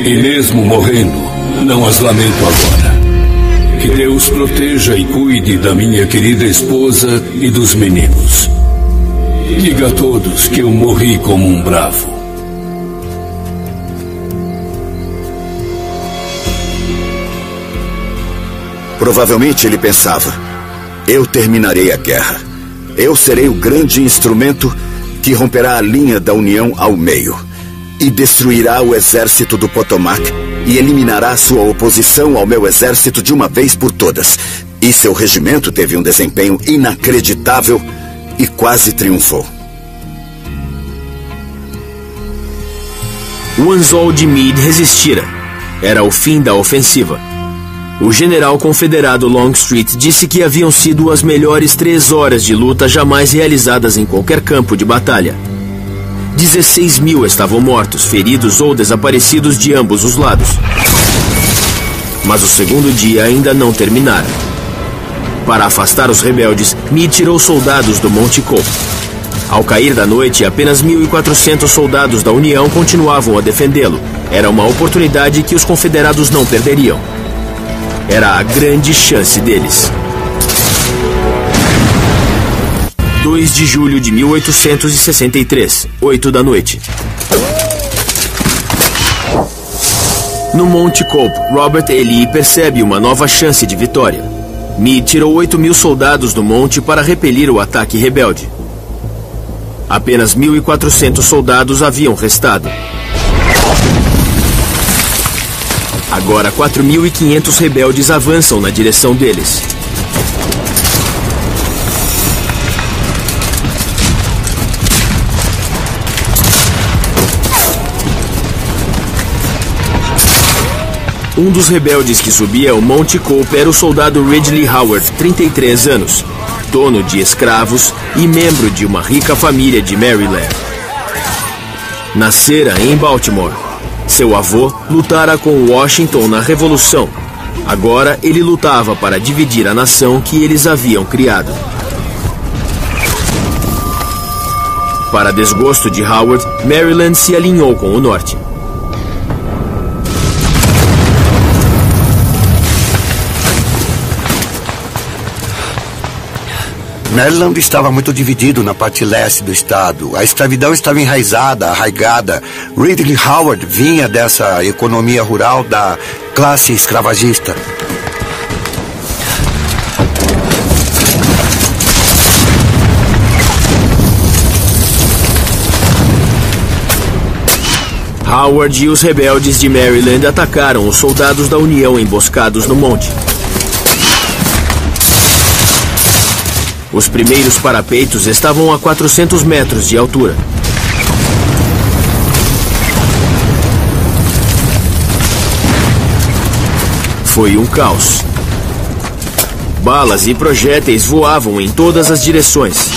E mesmo morrendo, não as lamento agora. Que Deus proteja e cuide da minha querida esposa e dos meninos. Diga a todos que eu morri como um bravo. Provavelmente ele pensava: eu terminarei a guerra. Eu serei o grande instrumento que romperá a linha da União ao meio e destruirá o exército do Potomac e eliminará sua oposição ao meu exército de uma vez por todas. E seu regimento teve um desempenho inacreditável e quase triunfou. O anzol de Meade resistira. Era o fim da ofensiva. O general confederado Longstreet disse que haviam sido as melhores 3 horas de luta jamais realizadas em qualquer campo de batalha. 16 mil estavam mortos, feridos ou desaparecidos de ambos os lados. Mas o segundo dia ainda não terminara. Para afastar os rebeldes, Meade tirou soldados do Monte Cope. Ao cair da noite, apenas 1.400 soldados da União continuavam a defendê-lo. Era uma oportunidade que os confederados não perderiam. Era a grande chance deles. 2 de julho de 1863, 8 da noite. No Monte Cope, Robert E. Lee percebe uma nova chance de vitória. Meade tirou 8.000 soldados do monte para repelir o ataque rebelde. Apenas 1.400 soldados haviam restado. Agora 4.500 rebeldes avançam na direção deles. Um dos rebeldes que subia o Monte Cope era o soldado Ridley Howard, 33 anos, dono de escravos e membro de uma rica família de Maryland. Nascera em Baltimore. Seu avô lutara com Washington na Revolução. Agora ele lutava para dividir a nação que eles haviam criado. Para desgosto de Howard, Maryland se alinhou com o Norte. Maryland estava muito dividido na parte leste do estado. A escravidão estava enraizada, arraigada. Ridley Howard vinha dessa economia rural da classe escravagista. Howard e os rebeldes de Maryland atacaram os soldados da União emboscados no monte. Os primeiros parapeitos estavam a 400 metros de altura. Foi um caos. Balas e projéteis voavam em todas as direções.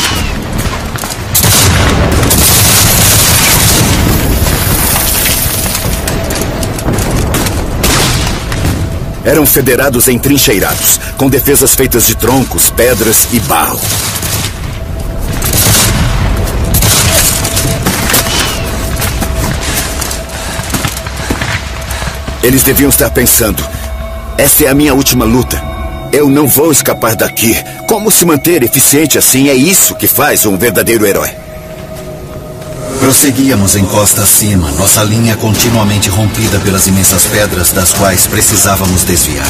Eram federados entrincheirados, com defesas feitas de troncos, pedras e barro. Eles deviam estar pensando: essa é a minha última luta. Eu não vou escapar daqui. Como se manter eficiente assim é isso que faz um verdadeiro herói. Prosseguíamos em costa acima, nossa linha continuamente rompida pelas imensas pedras das quais precisávamos desviar.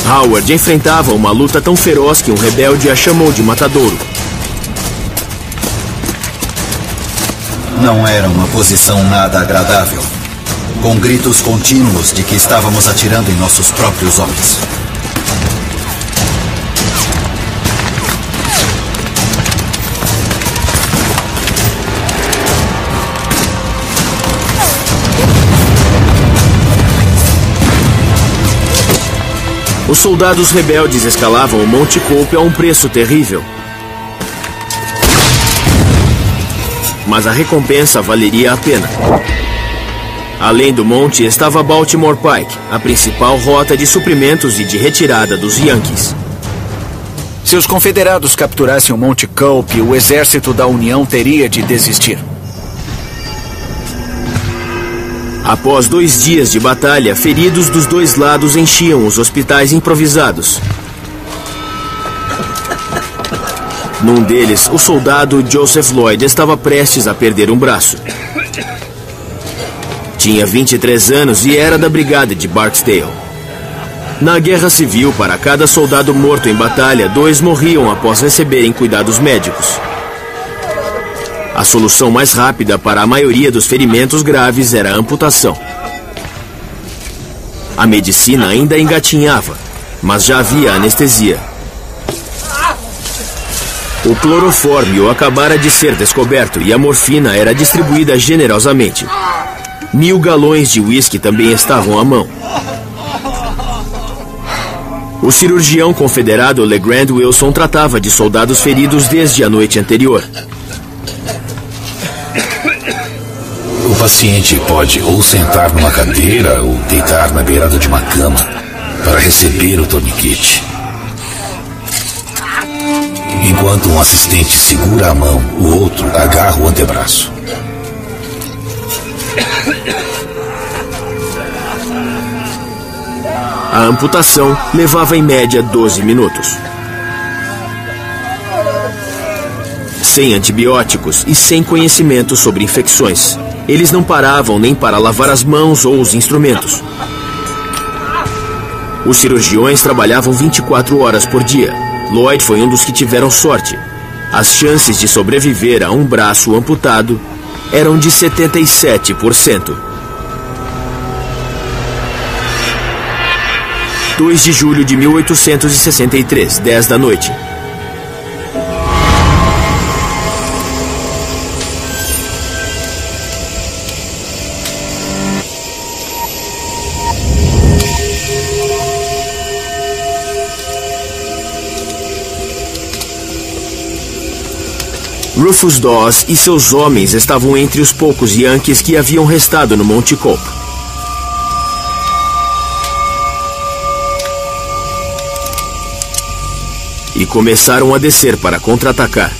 Howard enfrentava uma luta tão feroz que um rebelde a chamou de matadouro. Não era uma posição nada agradável, com gritos contínuos de que estávamos atirando em nossos próprios homens. Os soldados rebeldes escalavam o Monte Cope a um preço terrível. Mas a recompensa valeria a pena. Além do monte estava Baltimore Pike, a principal rota de suprimentos e de retirada dos Yankees. Se os confederados capturassem o Monte Cope, o exército da União teria de desistir. Após 2 dias de batalha, feridos dos dois lados enchiam os hospitais improvisados. Num deles, o soldado Joseph Lloyd estava prestes a perder um braço. Tinha 23 anos e era da brigada de Barksdale. Na Guerra Civil, para cada soldado morto em batalha, 2 morriam após receberem cuidados médicos. A solução mais rápida para a maioria dos ferimentos graves era a amputação. A medicina ainda engatinhava, mas já havia anestesia. O clorofórmio acabara de ser descoberto e a morfina era distribuída generosamente. 1000 galões de uísque também estavam à mão. O cirurgião confederado LeGrand Wilson tratava de soldados feridos desde a noite anterior. O paciente pode ou sentar numa cadeira ou deitar na beirada de uma cama para receber o torniquete. Enquanto um assistente segura a mão, o outro agarra o antebraço. A amputação levava em média 12 minutos. Sem antibióticos e sem conhecimento sobre infecções, eles não paravam nem para lavar as mãos ou os instrumentos. Os cirurgiões trabalhavam 24 horas por dia. Lloyd foi um dos que tiveram sorte. As chances de sobreviver a um braço amputado eram de 77%. 2 de julho de 1863, 10 da noite. Rufus Dawes e seus homens estavam entre os poucos Yankees que haviam restado no Monte Cope. E começaram a descer para contra-atacar.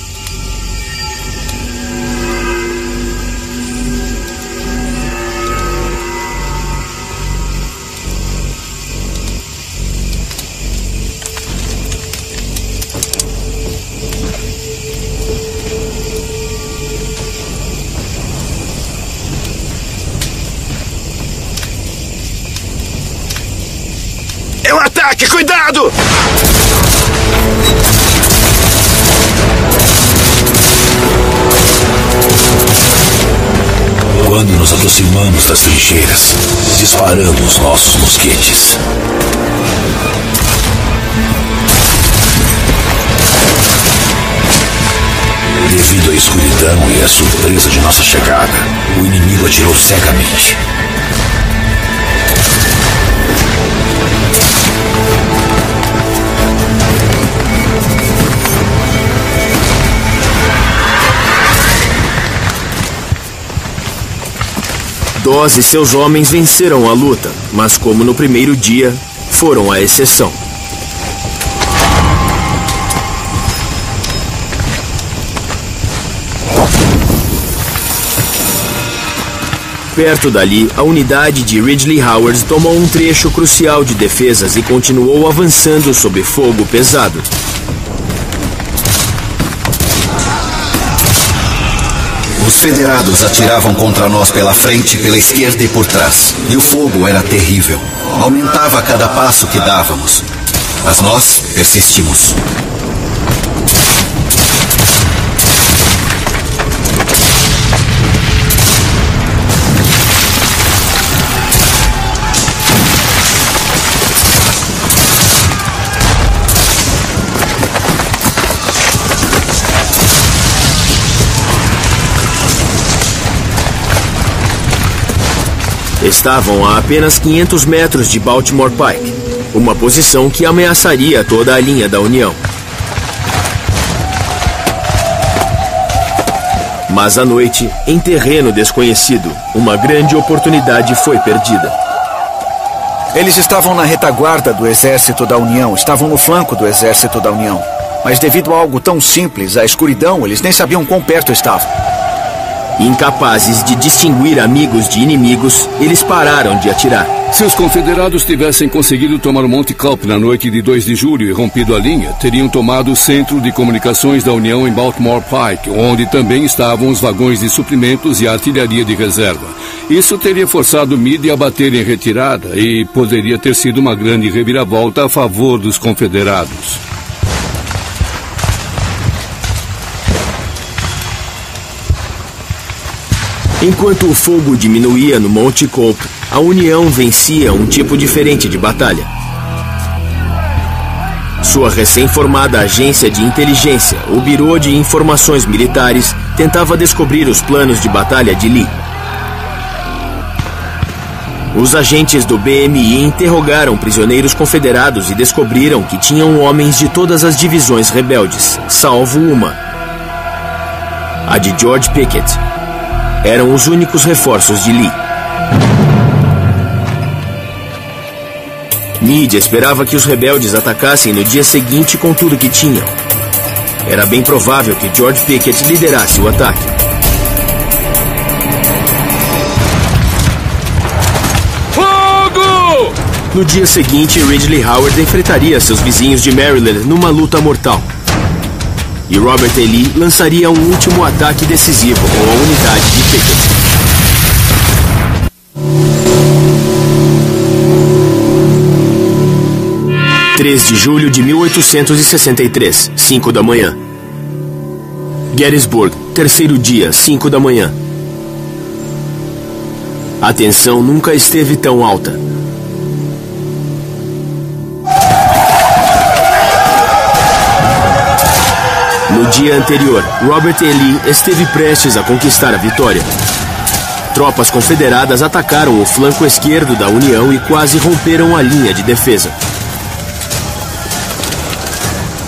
É um ataque! Cuidado! Quando nos aproximamos das trincheiras, disparamos nossos mosquetes. Devido à escuridão e à surpresa de nossa chegada, o inimigo atirou cegamente. Dawes e seus homens venceram a luta, mas como no primeiro dia, foram a exceção. Perto dali, a unidade de Ridley Howard tomou um trecho crucial de defesas e continuou avançando sob fogo pesado. Os federados atiravam contra nós pela frente, pela esquerda e por trás. E o fogo era terrível. Aumentava a cada passo que dávamos. Mas nós persistimos. Estavam a apenas 500 metros de Baltimore Pike, uma posição que ameaçaria toda a linha da União. Mas à noite, em terreno desconhecido, uma grande oportunidade foi perdida. Eles estavam na retaguarda do exército da União, estavam no flanco do exército da União. Mas devido a algo tão simples, a escuridão, eles nem sabiam quão perto estavam. Incapazes de distinguir amigos de inimigos, eles pararam de atirar. Se os confederados tivessem conseguido tomar o Monte Cope na noite de 2 de julho e rompido a linha, teriam tomado o centro de comunicações da União em Baltimore Pike, onde também estavam os vagões de suprimentos e a artilharia de reserva. Isso teria forçado Meade a bater em retirada e poderia ter sido uma grande reviravolta a favor dos confederados. Enquanto o fogo diminuía no Monte Cope, a União vencia um tipo diferente de batalha. Sua recém-formada agência de inteligência, o Bureau de Informações Militares, tentava descobrir os planos de batalha de Lee. Os agentes do BMI interrogaram prisioneiros confederados e descobriram que tinham homens de todas as divisões rebeldes, salvo uma. A de George Pickett. Eram os únicos reforços de Lee. Meade esperava que os rebeldes atacassem no dia seguinte com tudo que tinham. Era bem provável que George Pickett liderasse o ataque. Fogo! No dia seguinte, Ridley Howard enfrentaria seus vizinhos de Maryland numa luta mortal. E Robert E. Lee lançaria um último ataque decisivo com a unidade de Pickett. – 3 de julho de 1863, 5 da manhã. Gettysburg, terceiro dia, 5 da manhã. A tensão nunca esteve tão alta. No dia anterior, Robert E. Lee esteve prestes a conquistar a vitória. Tropas confederadas atacaram o flanco esquerdo da União e quase romperam a linha de defesa.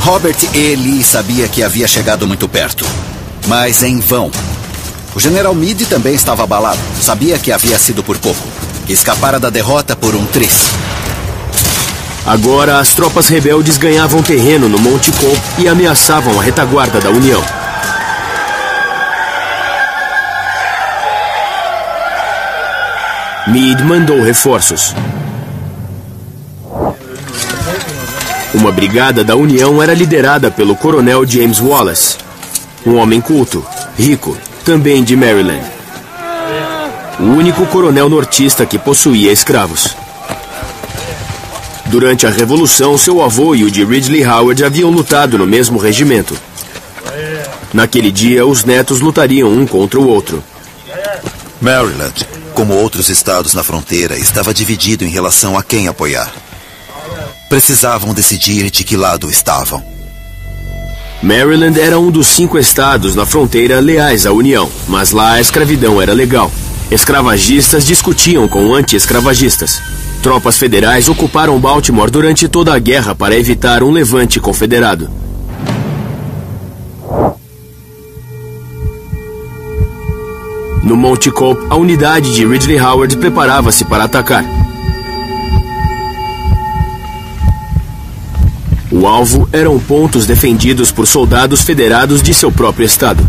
Robert E. Lee sabia que havia chegado muito perto. Mas em vão. O general Meade também estava abalado. Sabia que havia sido por pouco. Que escapara da derrota por um tris. Agora, as tropas rebeldes ganhavam terreno no Monte Cobb e ameaçavam a retaguarda da União. Meade mandou reforços. Uma brigada da União era liderada pelo coronel James Wallace, um homem culto, rico, também de Maryland. O único coronel nortista que possuía escravos. Durante a Revolução, seu avô e o de Ridley Howard haviam lutado no mesmo regimento. Naquele dia, os netos lutariam um contra o outro. Maryland, como outros estados na fronteira, estava dividido em relação a quem apoiar. Precisavam decidir de que lado estavam. Maryland era um dos 5 estados na fronteira leais à União, mas lá a escravidão era legal. Escravagistas discutiam com anti-escravagistas. Tropas federais ocuparam Baltimore durante toda a guerra para evitar um levante confederado. No Monte Cobb, a unidade de Ridley Howard preparava-se para atacar. O alvo eram pontos defendidos por soldados federados de seu próprio estado.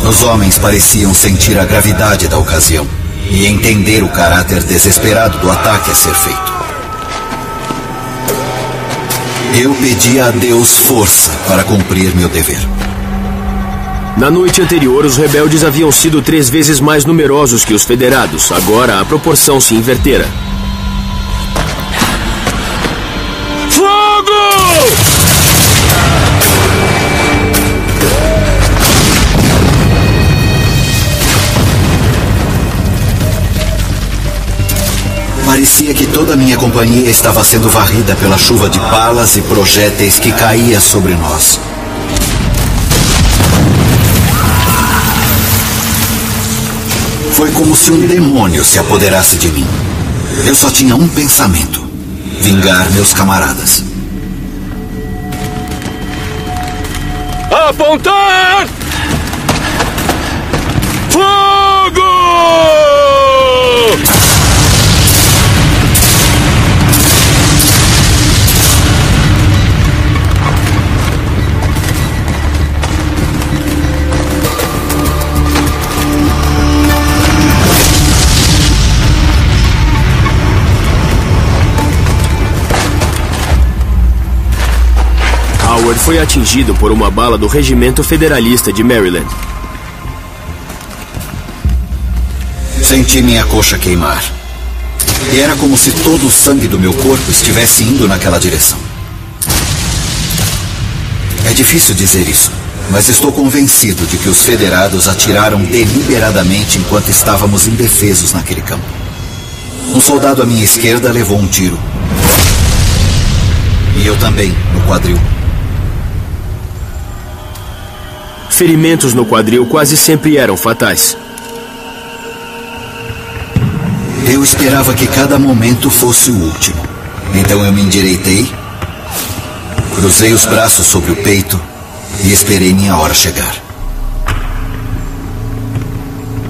Os homens pareciam sentir a gravidade da ocasião e entender o caráter desesperado do ataque a ser feito. Eu pedi a Deus força para cumprir meu dever. Na noite anterior, os rebeldes haviam sido 3 vezes mais numerosos que os federados. Agora, a proporção se invertera. Fogo! Parecia que toda a minha companhia estava sendo varrida pela chuva de balas e projéteis que caía sobre nós. Foi como se um demônio se apoderasse de mim. Eu só tinha um pensamento: vingar meus camaradas. Apontar! Fogo! Howard foi atingido por uma bala do Regimento Federalista de Maryland. Senti minha coxa queimar. E era como se todo o sangue do meu corpo estivesse indo naquela direção. É difícil dizer isso, mas estou convencido de que os federados atiraram deliberadamente enquanto estávamos indefesos naquele campo. Um soldado à minha esquerda levou um tiro. E eu também, no quadril. Ferimentos no quadril quase sempre eram fatais. Eu esperava que cada momento fosse o último. Então eu me endireitei, cruzei os braços sobre o peito e esperei minha hora chegar.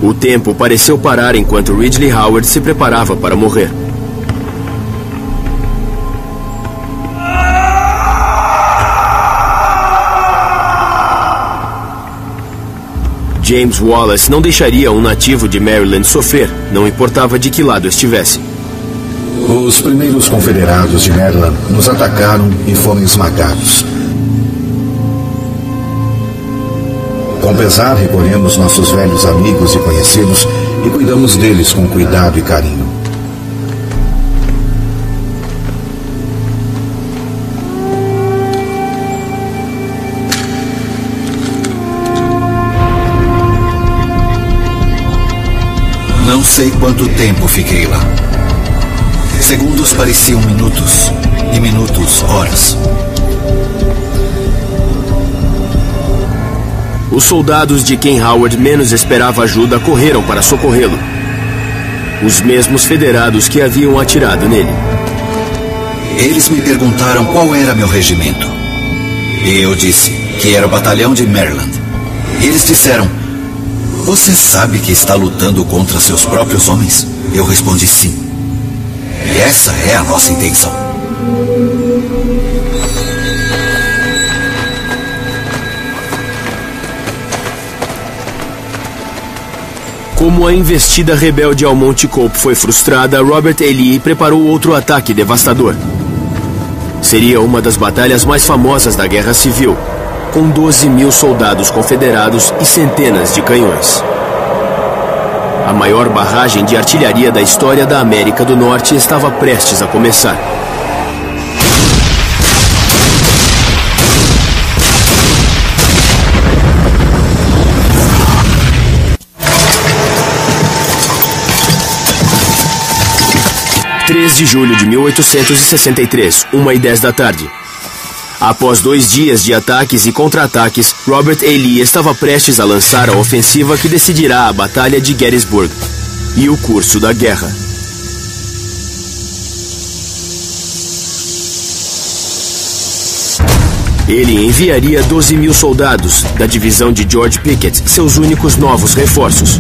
O tempo pareceu parar enquanto Ridley Howard se preparava para morrer. James Wallace não deixaria um nativo de Maryland sofrer, não importava de que lado estivesse. Os primeiros confederados de Maryland nos atacaram e foram esmagados. Com pesar, recolhemos nossos velhos amigos e conhecidos e cuidamos deles com cuidado e carinho. Não sei quanto tempo fiquei lá. Segundos pareciam minutos, e minutos horas. Os soldados de quem Howard menos esperava ajuda correram para socorrê-lo. Os mesmos federados que haviam atirado nele. Eles me perguntaram qual era meu regimento. E eu disse que era o batalhão de Maryland. Eles disseram: "Você sabe que está lutando contra seus próprios homens?" Eu respondi sim. E essa é a nossa intenção. Como a investida rebelde ao Monte Cope foi frustrada, Robert E. Lee preparou outro ataque devastador. Seria uma das batalhas mais famosas da Guerra Civil, com 12.000 soldados confederados e centenas de canhões. A maior barragem de artilharia da história da América do Norte estava prestes a começar. – 3 de julho de 1863, 1h10 da tarde. Após 2 dias de ataques e contra-ataques, Robert E. Lee estava prestes a lançar a ofensiva que decidirá a Batalha de Gettysburg e o curso da guerra. Ele enviaria 12.000 soldados da divisão de George Pickett, seus únicos novos reforços.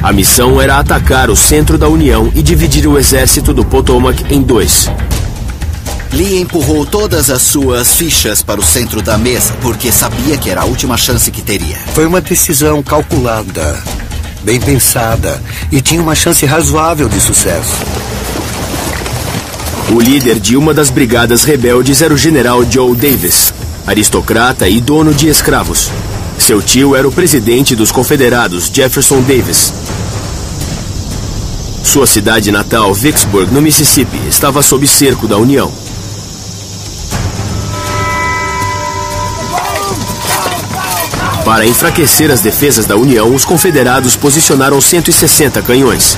A missão era atacar o centro da União e dividir o exército do Potomac em 2. Lee empurrou todas as suas fichas para o centro da mesa, porque sabia que era a última chance que teria. Foi uma decisão calculada, bem pensada, e tinha uma chance razoável de sucesso. O líder de uma das brigadas rebeldes era o general Joe Davis, aristocrata e dono de escravos. Seu tio era o presidente dos confederados, Jefferson Davis. Sua cidade natal, Vicksburg, no Mississippi, estava sob cerco da União. Para enfraquecer as defesas da União, os confederados posicionaram 160 canhões.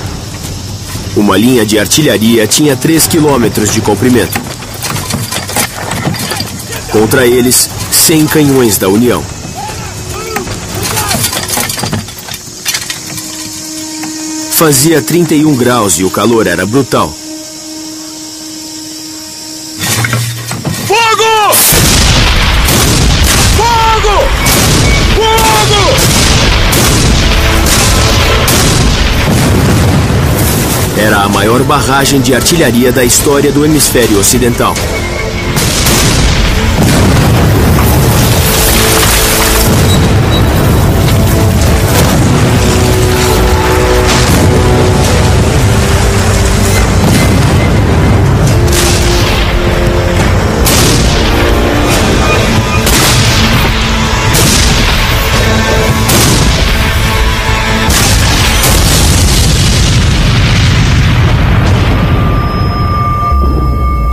Uma linha de artilharia tinha 3 quilômetros de comprimento. Contra eles, 100 canhões da União. Fazia 31 graus e o calor era brutal. Fogo! Fogo! Fogo! Era a maior barragem de artilharia da história do hemisfério ocidental.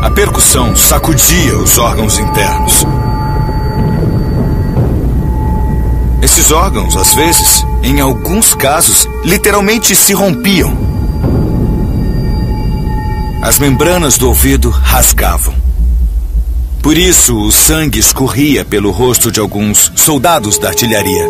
A percussão sacudia os órgãos internos. Esses órgãos, às vezes, em alguns casos, literalmente se rompiam. As membranas do ouvido rasgavam. Por isso, o sangue escorria pelo rosto de alguns soldados da artilharia.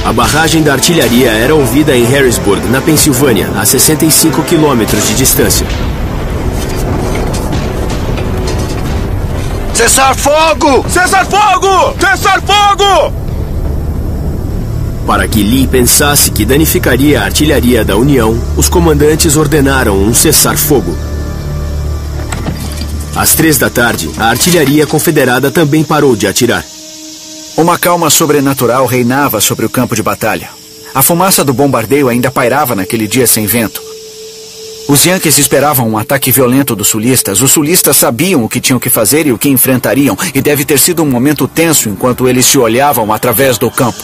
A barragem da artilharia era ouvida em Harrisburg, na Pensilvânia, a 65 quilômetros de distância. Cessar fogo! Cessar fogo! Cessar fogo! Para que Lee pensasse que danificaria a artilharia da União, os comandantes ordenaram um cessar-fogo. Às 3 da tarde, a artilharia confederada também parou de atirar. Uma calma sobrenatural reinava sobre o campo de batalha. A fumaça do bombardeio ainda pairava naquele dia sem vento. Os Yankees esperavam um ataque violento dos sulistas. Os sulistas sabiam o que tinham que fazer e o que enfrentariam, e deve ter sido um momento tenso enquanto eles se olhavam através do campo.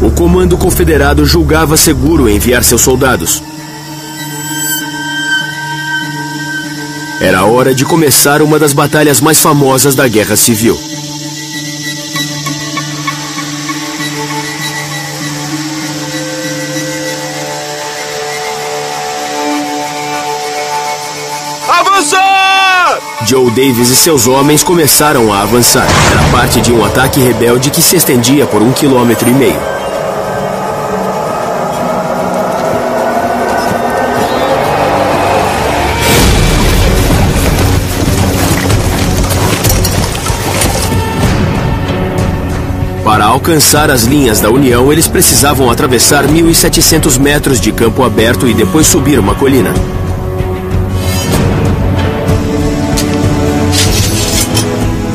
O comando confederado julgava seguro enviar seus soldados. Era a hora de começar uma das batalhas mais famosas da Guerra Civil. Avançar! Joe Davis e seus homens começaram a avançar. Era parte de um ataque rebelde que se estendia por 1,5 km. Para alcançar as linhas da União, eles precisavam atravessar 1.700 metros de campo aberto e depois subir uma colina.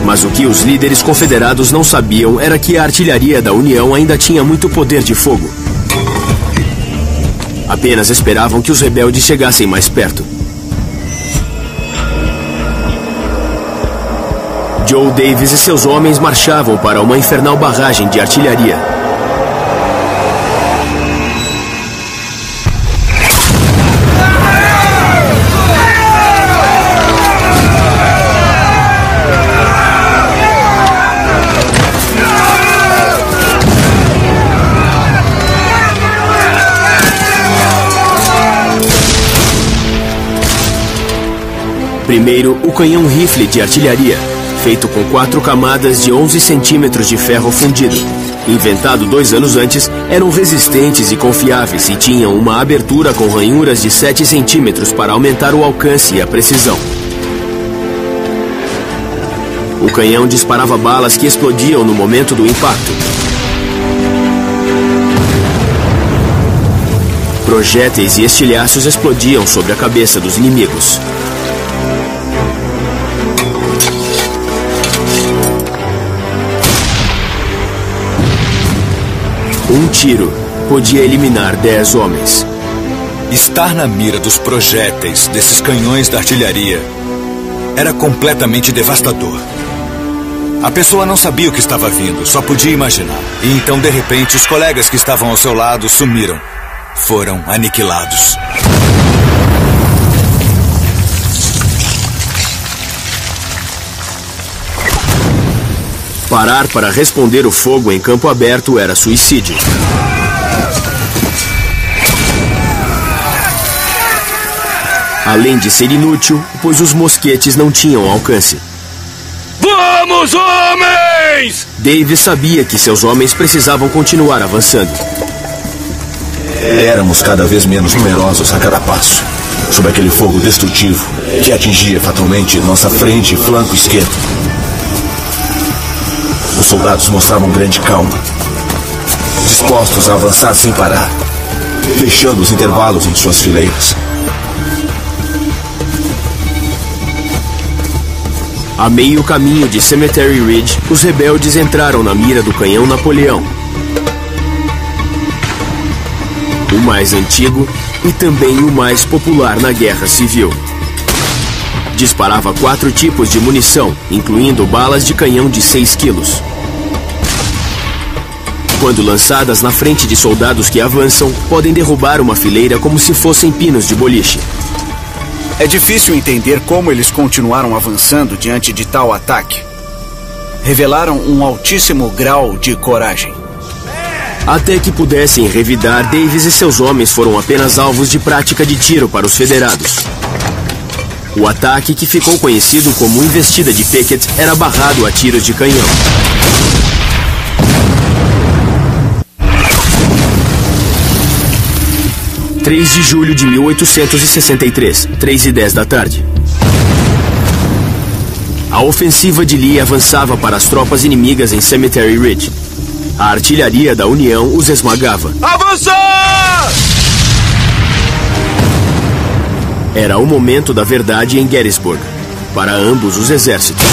Mas o que os líderes confederados não sabiam era que a artilharia da União ainda tinha muito poder de fogo. Apenas esperavam que os rebeldes chegassem mais perto. Joe Davis e seus homens marchavam para uma infernal barragem de artilharia. Primeiro, o canhão rifle de artilharia, feito com 4 camadas de 11 centímetros de ferro fundido. Inventado 2 anos antes, eram resistentes e confiáveis e tinham uma abertura com ranhuras de 7 centímetros para aumentar o alcance e a precisão. O canhão disparava balas que explodiam no momento do impacto. Projéteis e estilhaços explodiam sobre a cabeça dos inimigos. Um tiro podia eliminar 10 homens. Estar na mira dos projéteis desses canhões da artilharia era completamente devastador. A pessoa não sabia o que estava vindo, só podia imaginar. E então, de repente, os colegas que estavam ao seu lado sumiram. Foram aniquilados. Parar para responder o fogo em campo aberto era suicídio. Além de ser inútil, pois os mosquetes não tinham alcance. Vamos, homens! Davis sabia que seus homens precisavam continuar avançando. Éramos cada vez menos numerosos a cada passo, sob aquele fogo destrutivo que atingia fatalmente nossa frente e flanco esquerdo. Os soldados mostravam grande calma, dispostos a avançar sem parar, fechando os intervalos em suas fileiras. A meio caminho de Cemetery Ridge, os rebeldes entraram na mira do canhão Napoleão. O mais antigo e também o mais popular na Guerra Civil. Disparava 4 tipos de munição, incluindo balas de canhão de 6 quilos. Quando lançadas na frente de soldados que avançam, podem derrubar uma fileira como se fossem pinos de boliche. É difícil entender como eles continuaram avançando diante de tal ataque. Revelaram um altíssimo grau de coragem. Até que pudessem revidar, Davis e seus homens foram apenas alvos de prática de tiro para os federados. O ataque, que ficou conhecido como Investida de Pickett, era barrado a tiros de canhão. 3 de julho de 1863, 3h10 da tarde. A ofensiva de Lee avançava para as tropas inimigas em Cemetery Ridge. A artilharia da União os esmagava. Avançar! Era o momento da verdade em Gettysburg, para ambos os exércitos.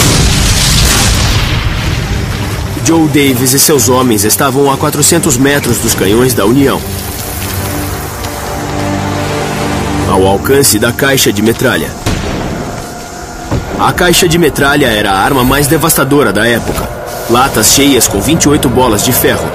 Joe Davis e seus homens estavam a 400 metros dos canhões da União, ao alcance da caixa de metralha. A caixa de metralha era a arma mais devastadora da época. Latas cheias com 28 bolas de ferro.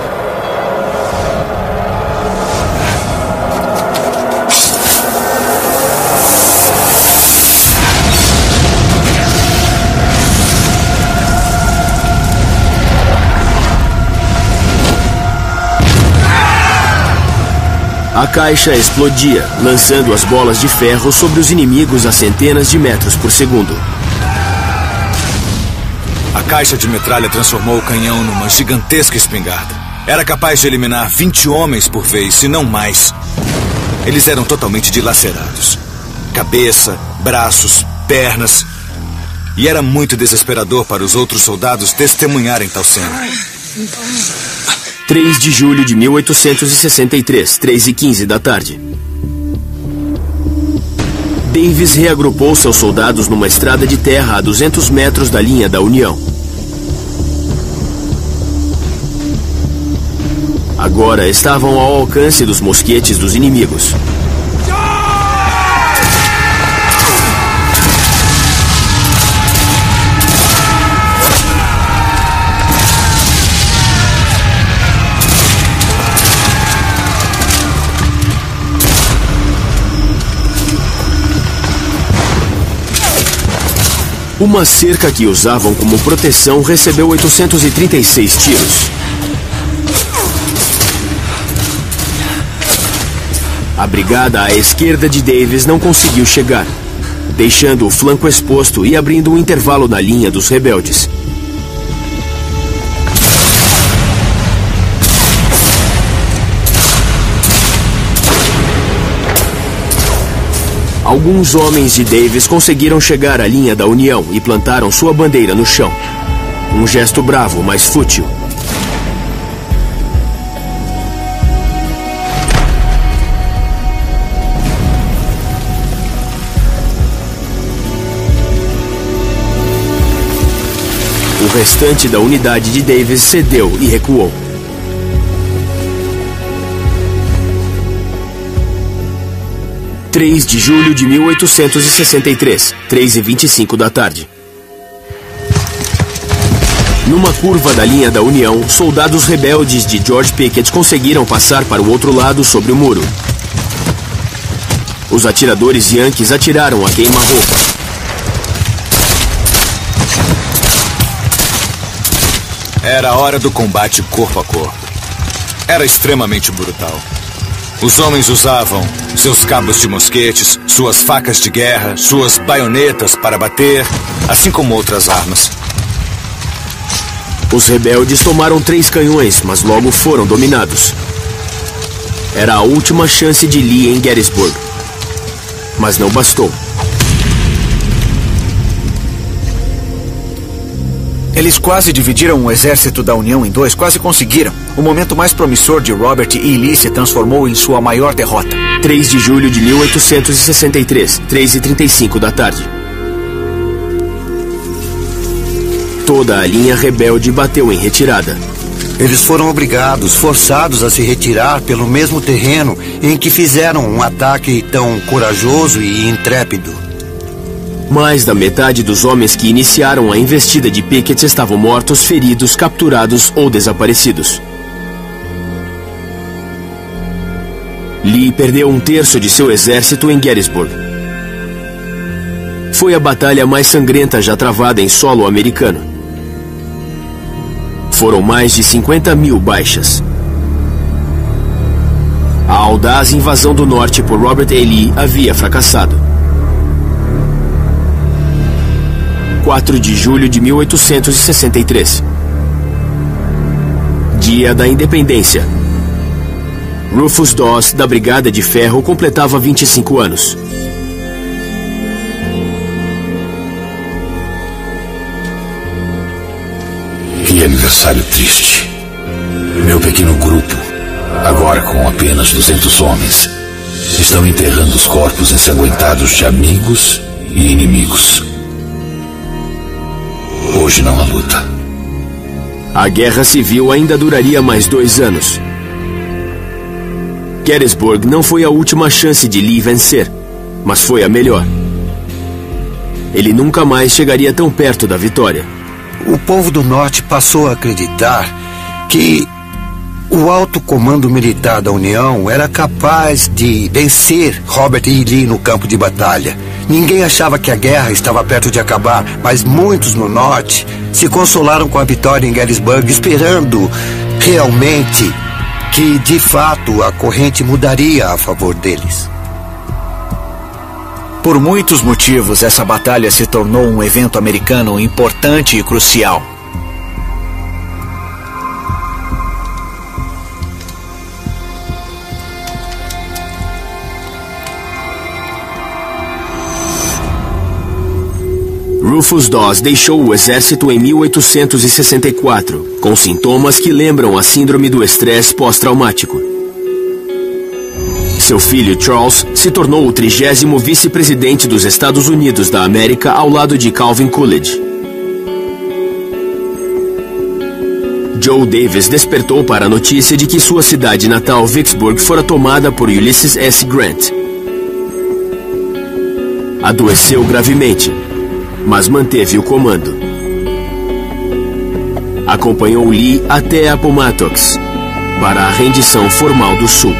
A caixa explodia, lançando as bolas de ferro sobre os inimigos a centenas de metros por segundo. A caixa de metralha transformou o canhão numa gigantesca espingarda. Era capaz de eliminar 20 homens por vez, se não mais. Eles eram totalmente dilacerados. Cabeça, braços, pernas. E era muito desesperador para os outros soldados testemunharem tal cena. 3 de julho de 1863, 3h15 da tarde. Davis reagrupou seus soldados numa estrada de terra a 200 metros da linha da União. Agora estavam ao alcance dos mosquetes dos inimigos. Uma cerca que usavam como proteção recebeu 836 tiros. A brigada à esquerda de Davis não conseguiu chegar, deixando o flanco exposto e abrindo um intervalo na linha dos rebeldes. Alguns homens de Davis conseguiram chegar à linha da União e plantaram sua bandeira no chão. Um gesto bravo, mas fútil. O restante da unidade de Davis cedeu e recuou. – 3 de julho de 1863, 3h25 da tarde. Numa curva da linha da União, soldados rebeldes de George Pickett conseguiram passar para o outro lado sobre o muro. Os atiradores yankees atiraram a queima-roupa. Era a hora do combate corpo a corpo. Era extremamente brutal. Os homens usavam seus cabos de mosquetes, suas facas de guerra, suas baionetas para bater, assim como outras armas. Os rebeldes tomaram 3 canhões, mas logo foram dominados. Era a última chance de Lee em Gettysburg. Mas não bastou. Eles quase dividiram o exército da União em 2, quase conseguiram. O momento mais promissor de Robert E. Lee se transformou em sua maior derrota. 3 de julho de 1863, 3h35 da tarde. Toda a linha rebelde bateu em retirada. Eles foram obrigados, forçados a se retirar pelo mesmo terreno em que fizeram um ataque tão corajoso e intrépido. Mais da metade dos homens que iniciaram a investida de Pickett estavam mortos, feridos, capturados ou desaparecidos. Lee perdeu 1/3 de seu exército em Gettysburg. Foi a batalha mais sangrenta já travada em solo americano. Foram mais de 50.000 baixas. A audaz invasão do norte por Robert E. Lee havia fracassado. 4 de julho de 1863. Dia da Independência. Rufus Dawes, da Brigada de Ferro, completava 25 anos. Que aniversário triste. Meu pequeno grupo, agora com apenas 200 homens, estão enterrando os corpos ensanguentados de amigos e inimigos. Hoje não há luta. A guerra civil ainda duraria mais 2 anos. Gettysburg não foi a última chance de Lee vencer, mas foi a melhor. Ele nunca mais chegaria tão perto da vitória. O povo do Norte passou a acreditar que o alto comando militar da União era capaz de vencer Robert E. Lee no campo de batalha. Ninguém achava que a guerra estava perto de acabar, mas muitos no Norte se consolaram com a vitória em Gettysburg, esperando realmente que, de fato, a corrente mudaria a favor deles. Por muitos motivos, essa batalha se tornou um evento americano importante e crucial. Rufus Dawes deixou o exército em 1864, com sintomas que lembram a síndrome do estresse pós-traumático. Seu filho Charles se tornou o 30º vice-presidente dos Estados Unidos da América ao lado de Calvin Coolidge. Joe Davis despertou para a notícia de que sua cidade natal, Vicksburg, fora tomada por Ulysses S. Grant. Adoeceu gravemente, mas manteve o comando. Acompanhou Lee até Appomattox, para a rendição formal do Sul.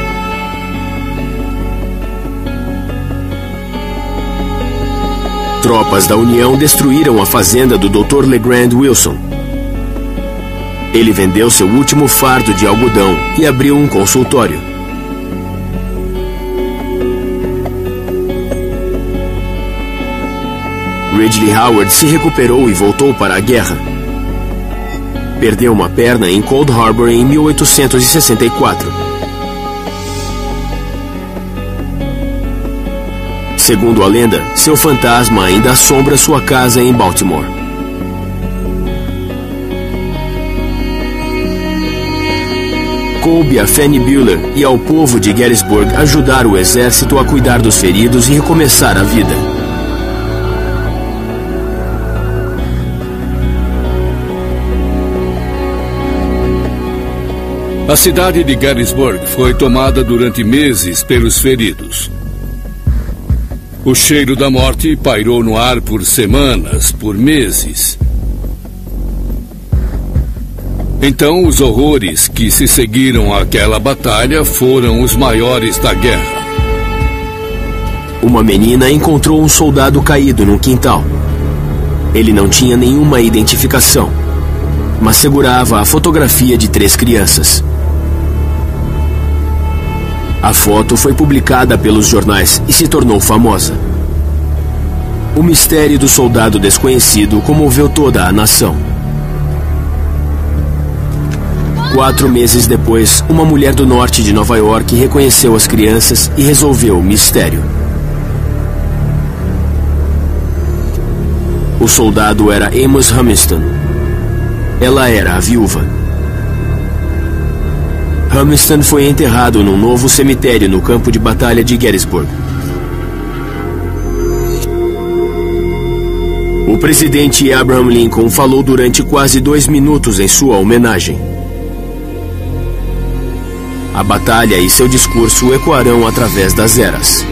Tropas da União destruíram a fazenda do Dr. LeGrand Wilson. Ele vendeu seu último fardo de algodão e abriu um consultório. Ridley Howard se recuperou e voltou para a guerra. Perdeu uma perna em Cold Harbor em 1864. Segundo a lenda, seu fantasma ainda assombra sua casa em Baltimore. Coube a Fanny Bueller e ao povo de Gettysburg ajudar o exército a cuidar dos feridos e recomeçar a vida. A cidade de Gettysburg foi tomada durante meses pelos feridos. O cheiro da morte pairou no ar por semanas, por meses. Então, os horrores que se seguiram àquela batalha foram os maiores da guerra. Uma menina encontrou um soldado caído no quintal. Ele não tinha nenhuma identificação, mas segurava a fotografia de 3 crianças. A foto foi publicada pelos jornais e se tornou famosa. O mistério do soldado desconhecido comoveu toda a nação. 4 meses depois, uma mulher do norte de Nova York reconheceu as crianças e resolveu o mistério. O soldado era Amos Humiston. Ela era a viúva. Humiston foi enterrado num novo cemitério no campo de batalha de Gettysburg. O presidente Abraham Lincoln falou durante quase 2 minutos em sua homenagem. A batalha e seu discurso ecoarão através das eras.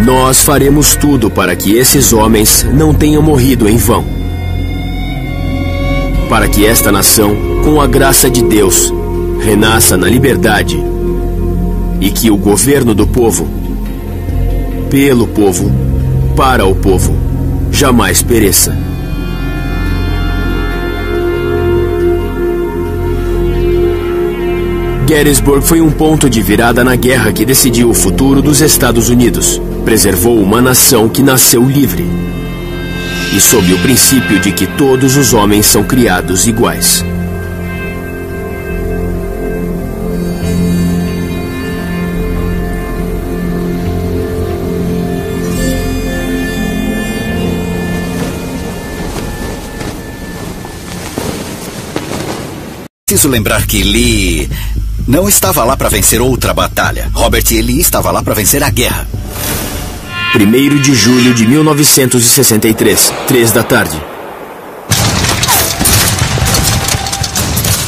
Nós faremos tudo para que esses homens não tenham morrido em vão. Para que esta nação, com a graça de Deus, renasça na liberdade e que o governo do povo, pelo povo, para o povo, jamais pereça. Gettysburg foi um ponto de virada na guerra que decidiu o futuro dos Estados Unidos. Preservou uma nação que nasceu livre e sob o princípio de que todos os homens são criados iguais. preciso lembrar que Lee não estava lá para vencer outra batalha. Robert E. Lee estava lá para vencer a guerra. 1º de julho de 1963, 3 da tarde.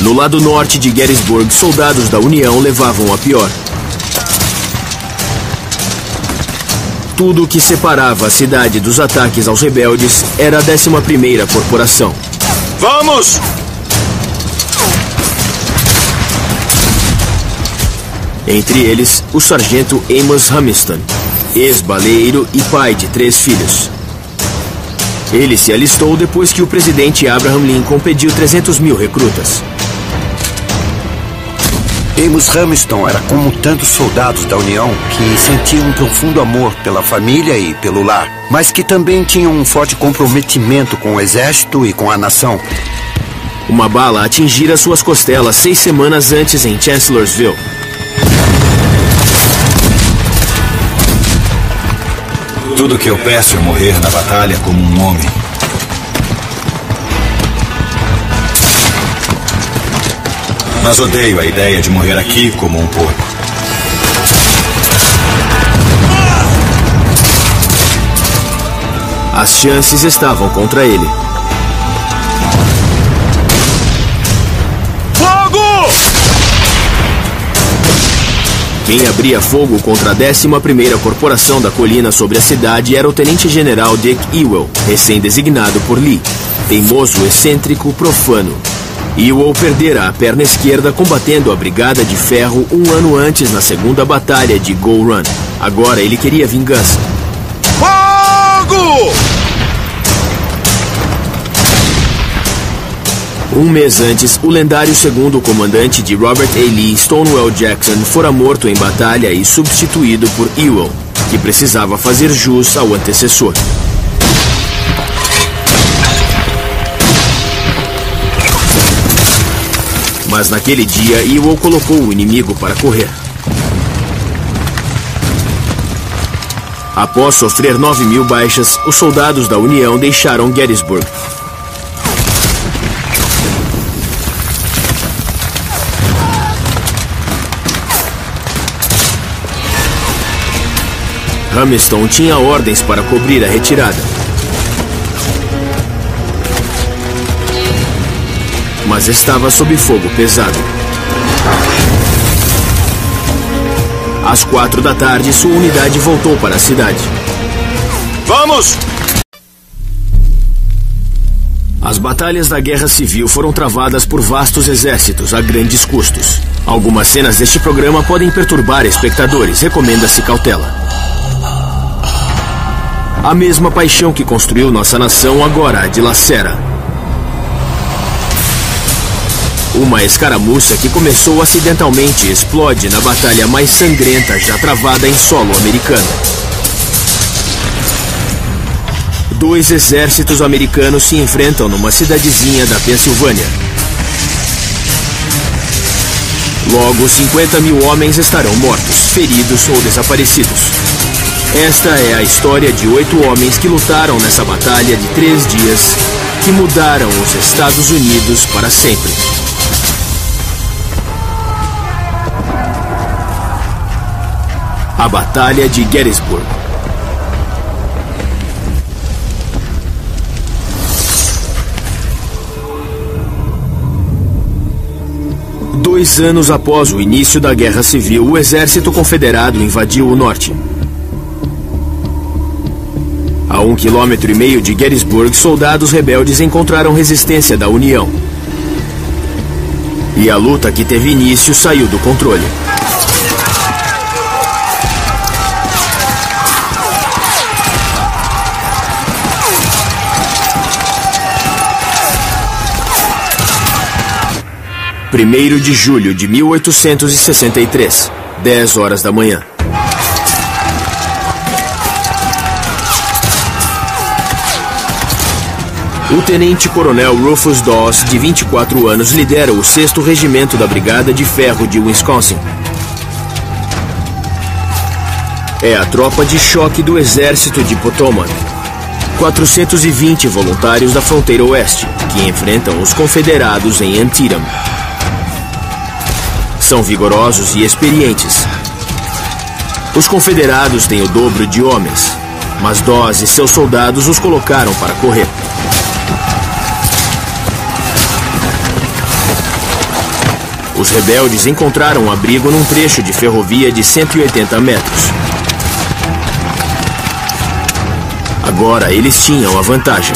No lado norte de Gettysburg, soldados da União levavam a pior. Tudo o que separava a cidade dos ataques aos rebeldes era a 11ª Corporação. Vamos! Entre eles, o sargento Amos Humiston, ex-baleeiro e pai de 3 filhos. Ele se alistou depois que o presidente Abraham Lincoln pediu 300 mil recrutas. Amos Humiston era como tantos soldados da União que sentiam um profundo amor pela família e pelo lar, mas que também tinham um forte comprometimento com o exército e com a nação. Uma bala atingira suas costelas 6 semanas antes em Chancellorsville. Tudo que eu peço é morrer na batalha como um homem. Mas odeio a ideia de morrer aqui como um porco. As chances estavam contra ele. Fogo! Quem abria fogo contra a 11ª Corporação da Colina sobre a cidade era o tenente-general Dick Ewell, recém-designado por Lee. Teimoso, excêntrico, profano. Ewell perdera a perna esquerda combatendo a Brigada de Ferro 1 ano antes na 2ª Batalha de Bull Run. Agora ele queria vingança. Fogo! Um mês antes, o lendário 2º comandante de Robert A. Lee, Stonewall Jackson, fora morto em batalha e substituído por Ewell, que precisava fazer jus ao antecessor. Mas naquele dia, Ewell colocou o inimigo para correr. Após sofrer 9.000 baixas, os soldados da União deixaram Gettysburg. Humiston tinha ordens para cobrir a retirada. Mas estava sob fogo pesado. Às 4 da tarde, sua unidade voltou para a cidade. Vamos! As batalhas da Guerra Civil foram travadas por vastos exércitos a grandes custos. Algumas cenas deste programa podem perturbar espectadores. Recomenda-se cautela. A mesma paixão que construiu nossa nação agora a dilacera. Uma escaramuça que começou acidentalmente explode na batalha mais sangrenta já travada em solo americano. 2 exércitos americanos se enfrentam numa cidadezinha da Pensilvânia. Logo, 50.000 homens estarão mortos, feridos ou desaparecidos. Esta é a história de 8 homens que lutaram nessa batalha de 3 dias, que mudaram os Estados Unidos para sempre. A Batalha de Gettysburg. Dois anos após o início da Guerra Civil, o exército confederado invadiu o norte. A 1,5 km de Gettysburg, soldados rebeldes encontraram resistência da União. E a luta que teve início saiu do controle. Primeiro de julho de 1863, 10 horas da manhã. O tenente-coronel Rufus Dawes, de 24 anos, lidera o 6º Regimento da Brigada de Ferro de Wisconsin. É a tropa de choque do Exército de Potomac. 420 voluntários da fronteira oeste, que enfrentam os confederados em Antietam. são vigorosos e experientes. Os confederados têm o dobro de homens, mas Dawes e seus soldados os colocaram para correr. Os rebeldes encontraram abrigo num trecho de ferrovia de 180 metros. Agora eles tinham a vantagem.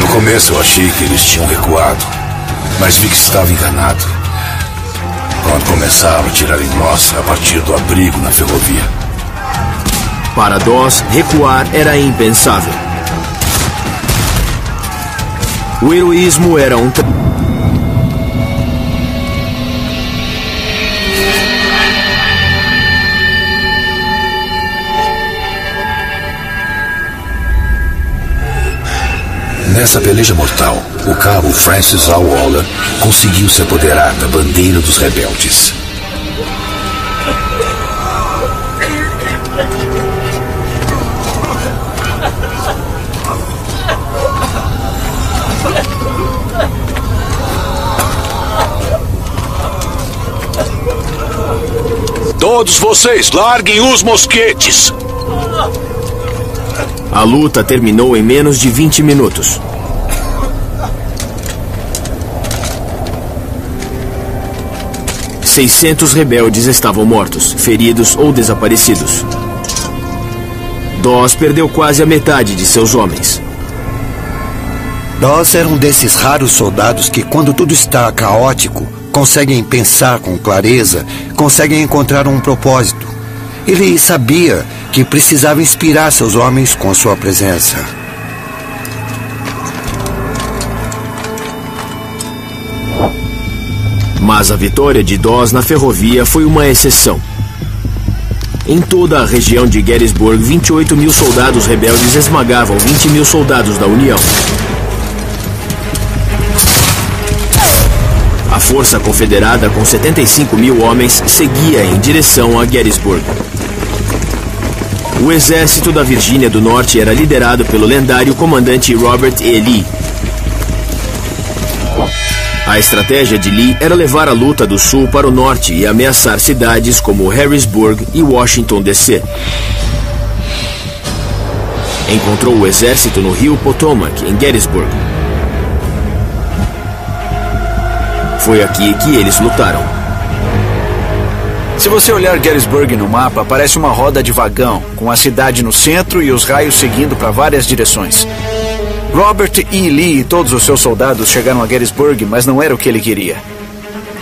No começo eu achei que eles tinham recuado, mas vi que estava enganado. Quando começaram a tirar em nós a partir do abrigo na ferrovia. Para Dawes, recuar era impensável. O heroísmo era um... Nessa peleja mortal, o cabo Francis A. Waller conseguiu se apoderar da bandeira dos rebeldes. Todos vocês, larguem os mosquetes! A luta terminou em menos de 20 minutos. ...600 rebeldes estavam mortos, feridos ou desaparecidos. Dawes perdeu quase a metade de seus homens. Dawes era um desses raros soldados que, quando tudo está caótico, conseguem pensar com clareza, conseguem encontrar um propósito. Ele sabia que precisava inspirar seus homens com sua presença. Mas a vitória de Dawes na ferrovia foi uma exceção. Em toda a região de Gettysburg, 28 mil soldados rebeldes esmagavam 20 mil soldados da União. A força confederada, com 75 mil homens, seguia em direção a Gettysburg. O exército da Virgínia do Norte era liderado pelo lendário comandante Robert E. Lee. A estratégia de Lee era levar a luta do sul para o norte e ameaçar cidades como Harrisburg e Washington, D.C. Encontrou o exército no rio Potomac, em Gettysburg. Foi aqui que eles lutaram. Se você olhar Gettysburg no mapa, parece uma roda de vagão, com a cidade no centro e os raios seguindo para várias direções. Robert E. Lee e todos os seus soldados chegaram a Gettysburg, mas não era o que ele queria.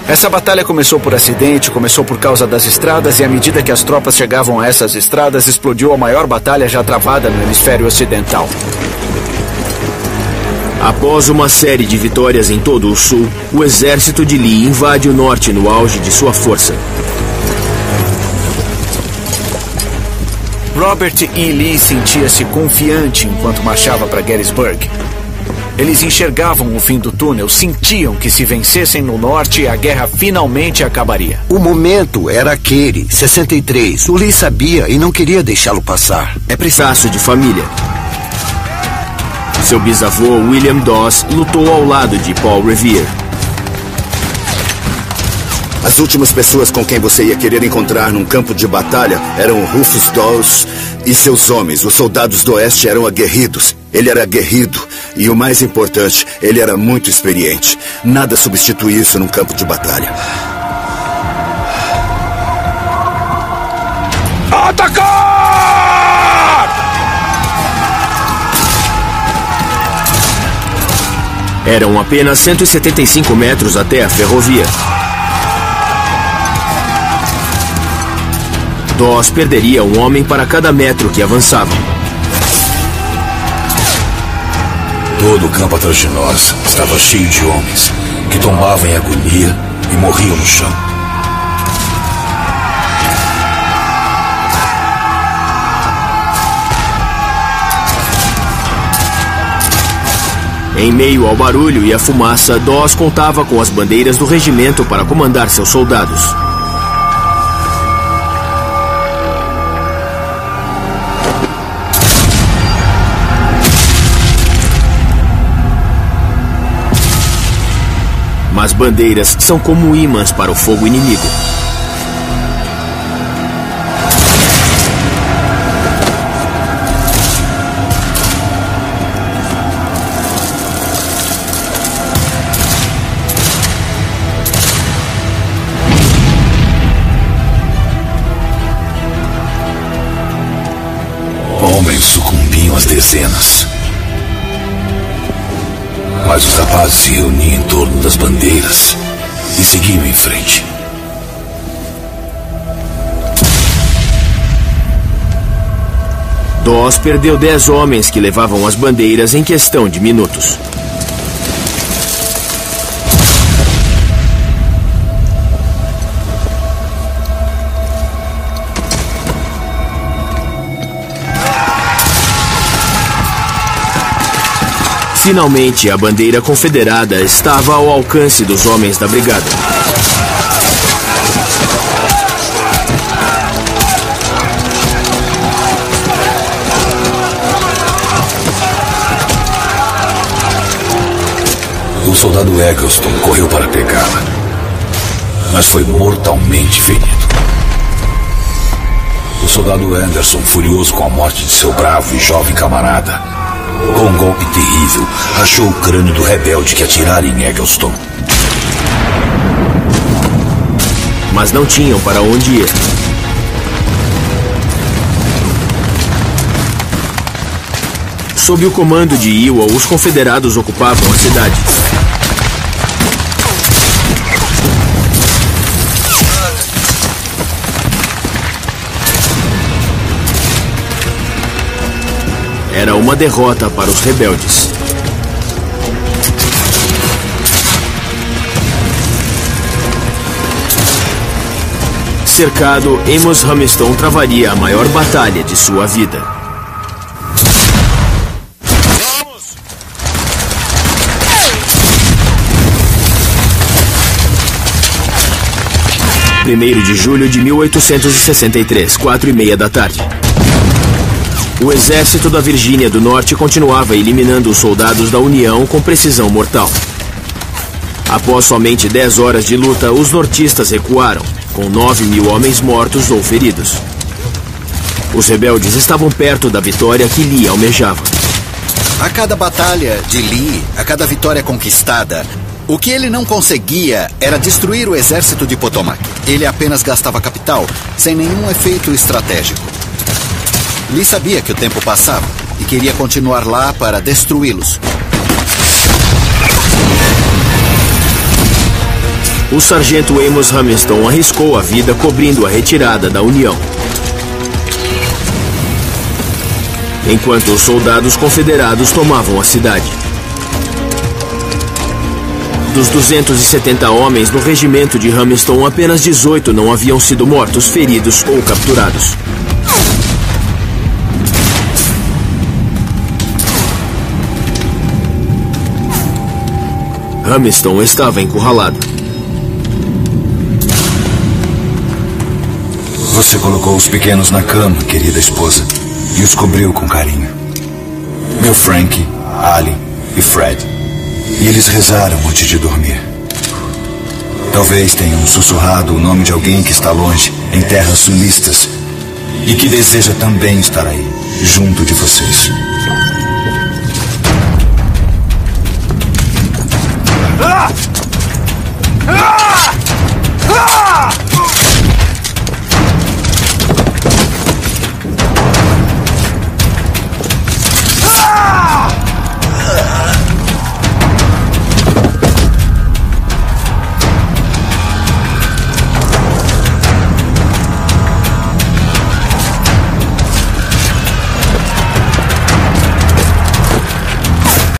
Essa batalha começou por acidente, começou por causa das estradas, e à medida que as tropas chegavam a essas estradas, explodiu a maior batalha já travada no hemisfério ocidental. Após uma série de vitórias em todo o sul, o exército de Lee invade o norte no auge de sua força. Robert E. Lee sentia-se confiante enquanto marchava para Gettysburg. Eles enxergavam o fim do túnel, sentiam que se vencessem no norte, a guerra finalmente acabaria. O momento era aquele, 63. O Lee sabia e não queria deixá-lo passar. É traço de família. Seu bisavô, William Dawes, lutou ao lado de Paul Revere. As últimas pessoas com quem você ia querer encontrar num campo de batalha eram Rufus Dawes e seus homens. Os soldados do Oeste eram aguerridos. Ele era aguerrido e, o mais importante, ele era muito experiente. Nada substitui isso num campo de batalha. Atacar! Eram apenas 175 metros até a ferrovia. Dawes perderia um homem para cada metro que avançavam. Todo o campo atrás de nós estava cheio de homens que tombavam em agonia e morriam no chão. Em meio ao barulho e à fumaça, Dawes contava com as bandeiras do regimento para comandar seus soldados. Mas bandeiras são como ímãs para o fogo inimigo. Homens sucumbiam às dezenas. Mas os rapazes se reuniam em torno das bandeiras e seguiam em frente. Dawes perdeu 10 homens que levavam as bandeiras em questão de minutos. Finalmente, a bandeira confederada estava ao alcance dos homens da brigada. O soldado Eggleston correu para pegá-la, mas foi mortalmente ferido. O soldado Anderson, furioso com a morte de seu bravo e jovem camarada, com um golpe terrível, rachou o crânio do rebelde que atirara em Eggleston. Mas não tinham para onde ir. Sob o comando de Ewell, os confederados ocupavam a cidade. Era uma derrota para os rebeldes. Cercado, Amos Hamilton travaria a maior batalha de sua vida. Primeiro de julho de 1863, 4:30 da tarde. O exército da Virgínia do Norte continuava eliminando os soldados da União com precisão mortal. Após somente 10 horas de luta, os nortistas recuaram, com 9.000 homens mortos ou feridos. Os rebeldes estavam perto da vitória que Lee almejava. A cada batalha de Lee, a cada vitória conquistada, o que ele não conseguia era destruir o exército de Potomac. Ele apenas gastava capital, sem nenhum efeito estratégico. Lee sabia que o tempo passava e queria continuar lá para destruí-los. O sargento Amos Hamilton arriscou a vida cobrindo a retirada da União. Enquanto os soldados confederados tomavam a cidade. Dos 270 homens do regimento de Hamilton, apenas 18 não haviam sido mortos, feridos ou capturados. Hamilton estava encurralado. Você colocou os pequenos na cama, querida esposa, e os cobriu com carinho. Meu Frank, Ali e Fred. E eles rezaram antes de dormir. Talvez tenham sussurrado o nome de alguém que está longe, em terras sulistas, e que deseja também estar aí, junto de vocês.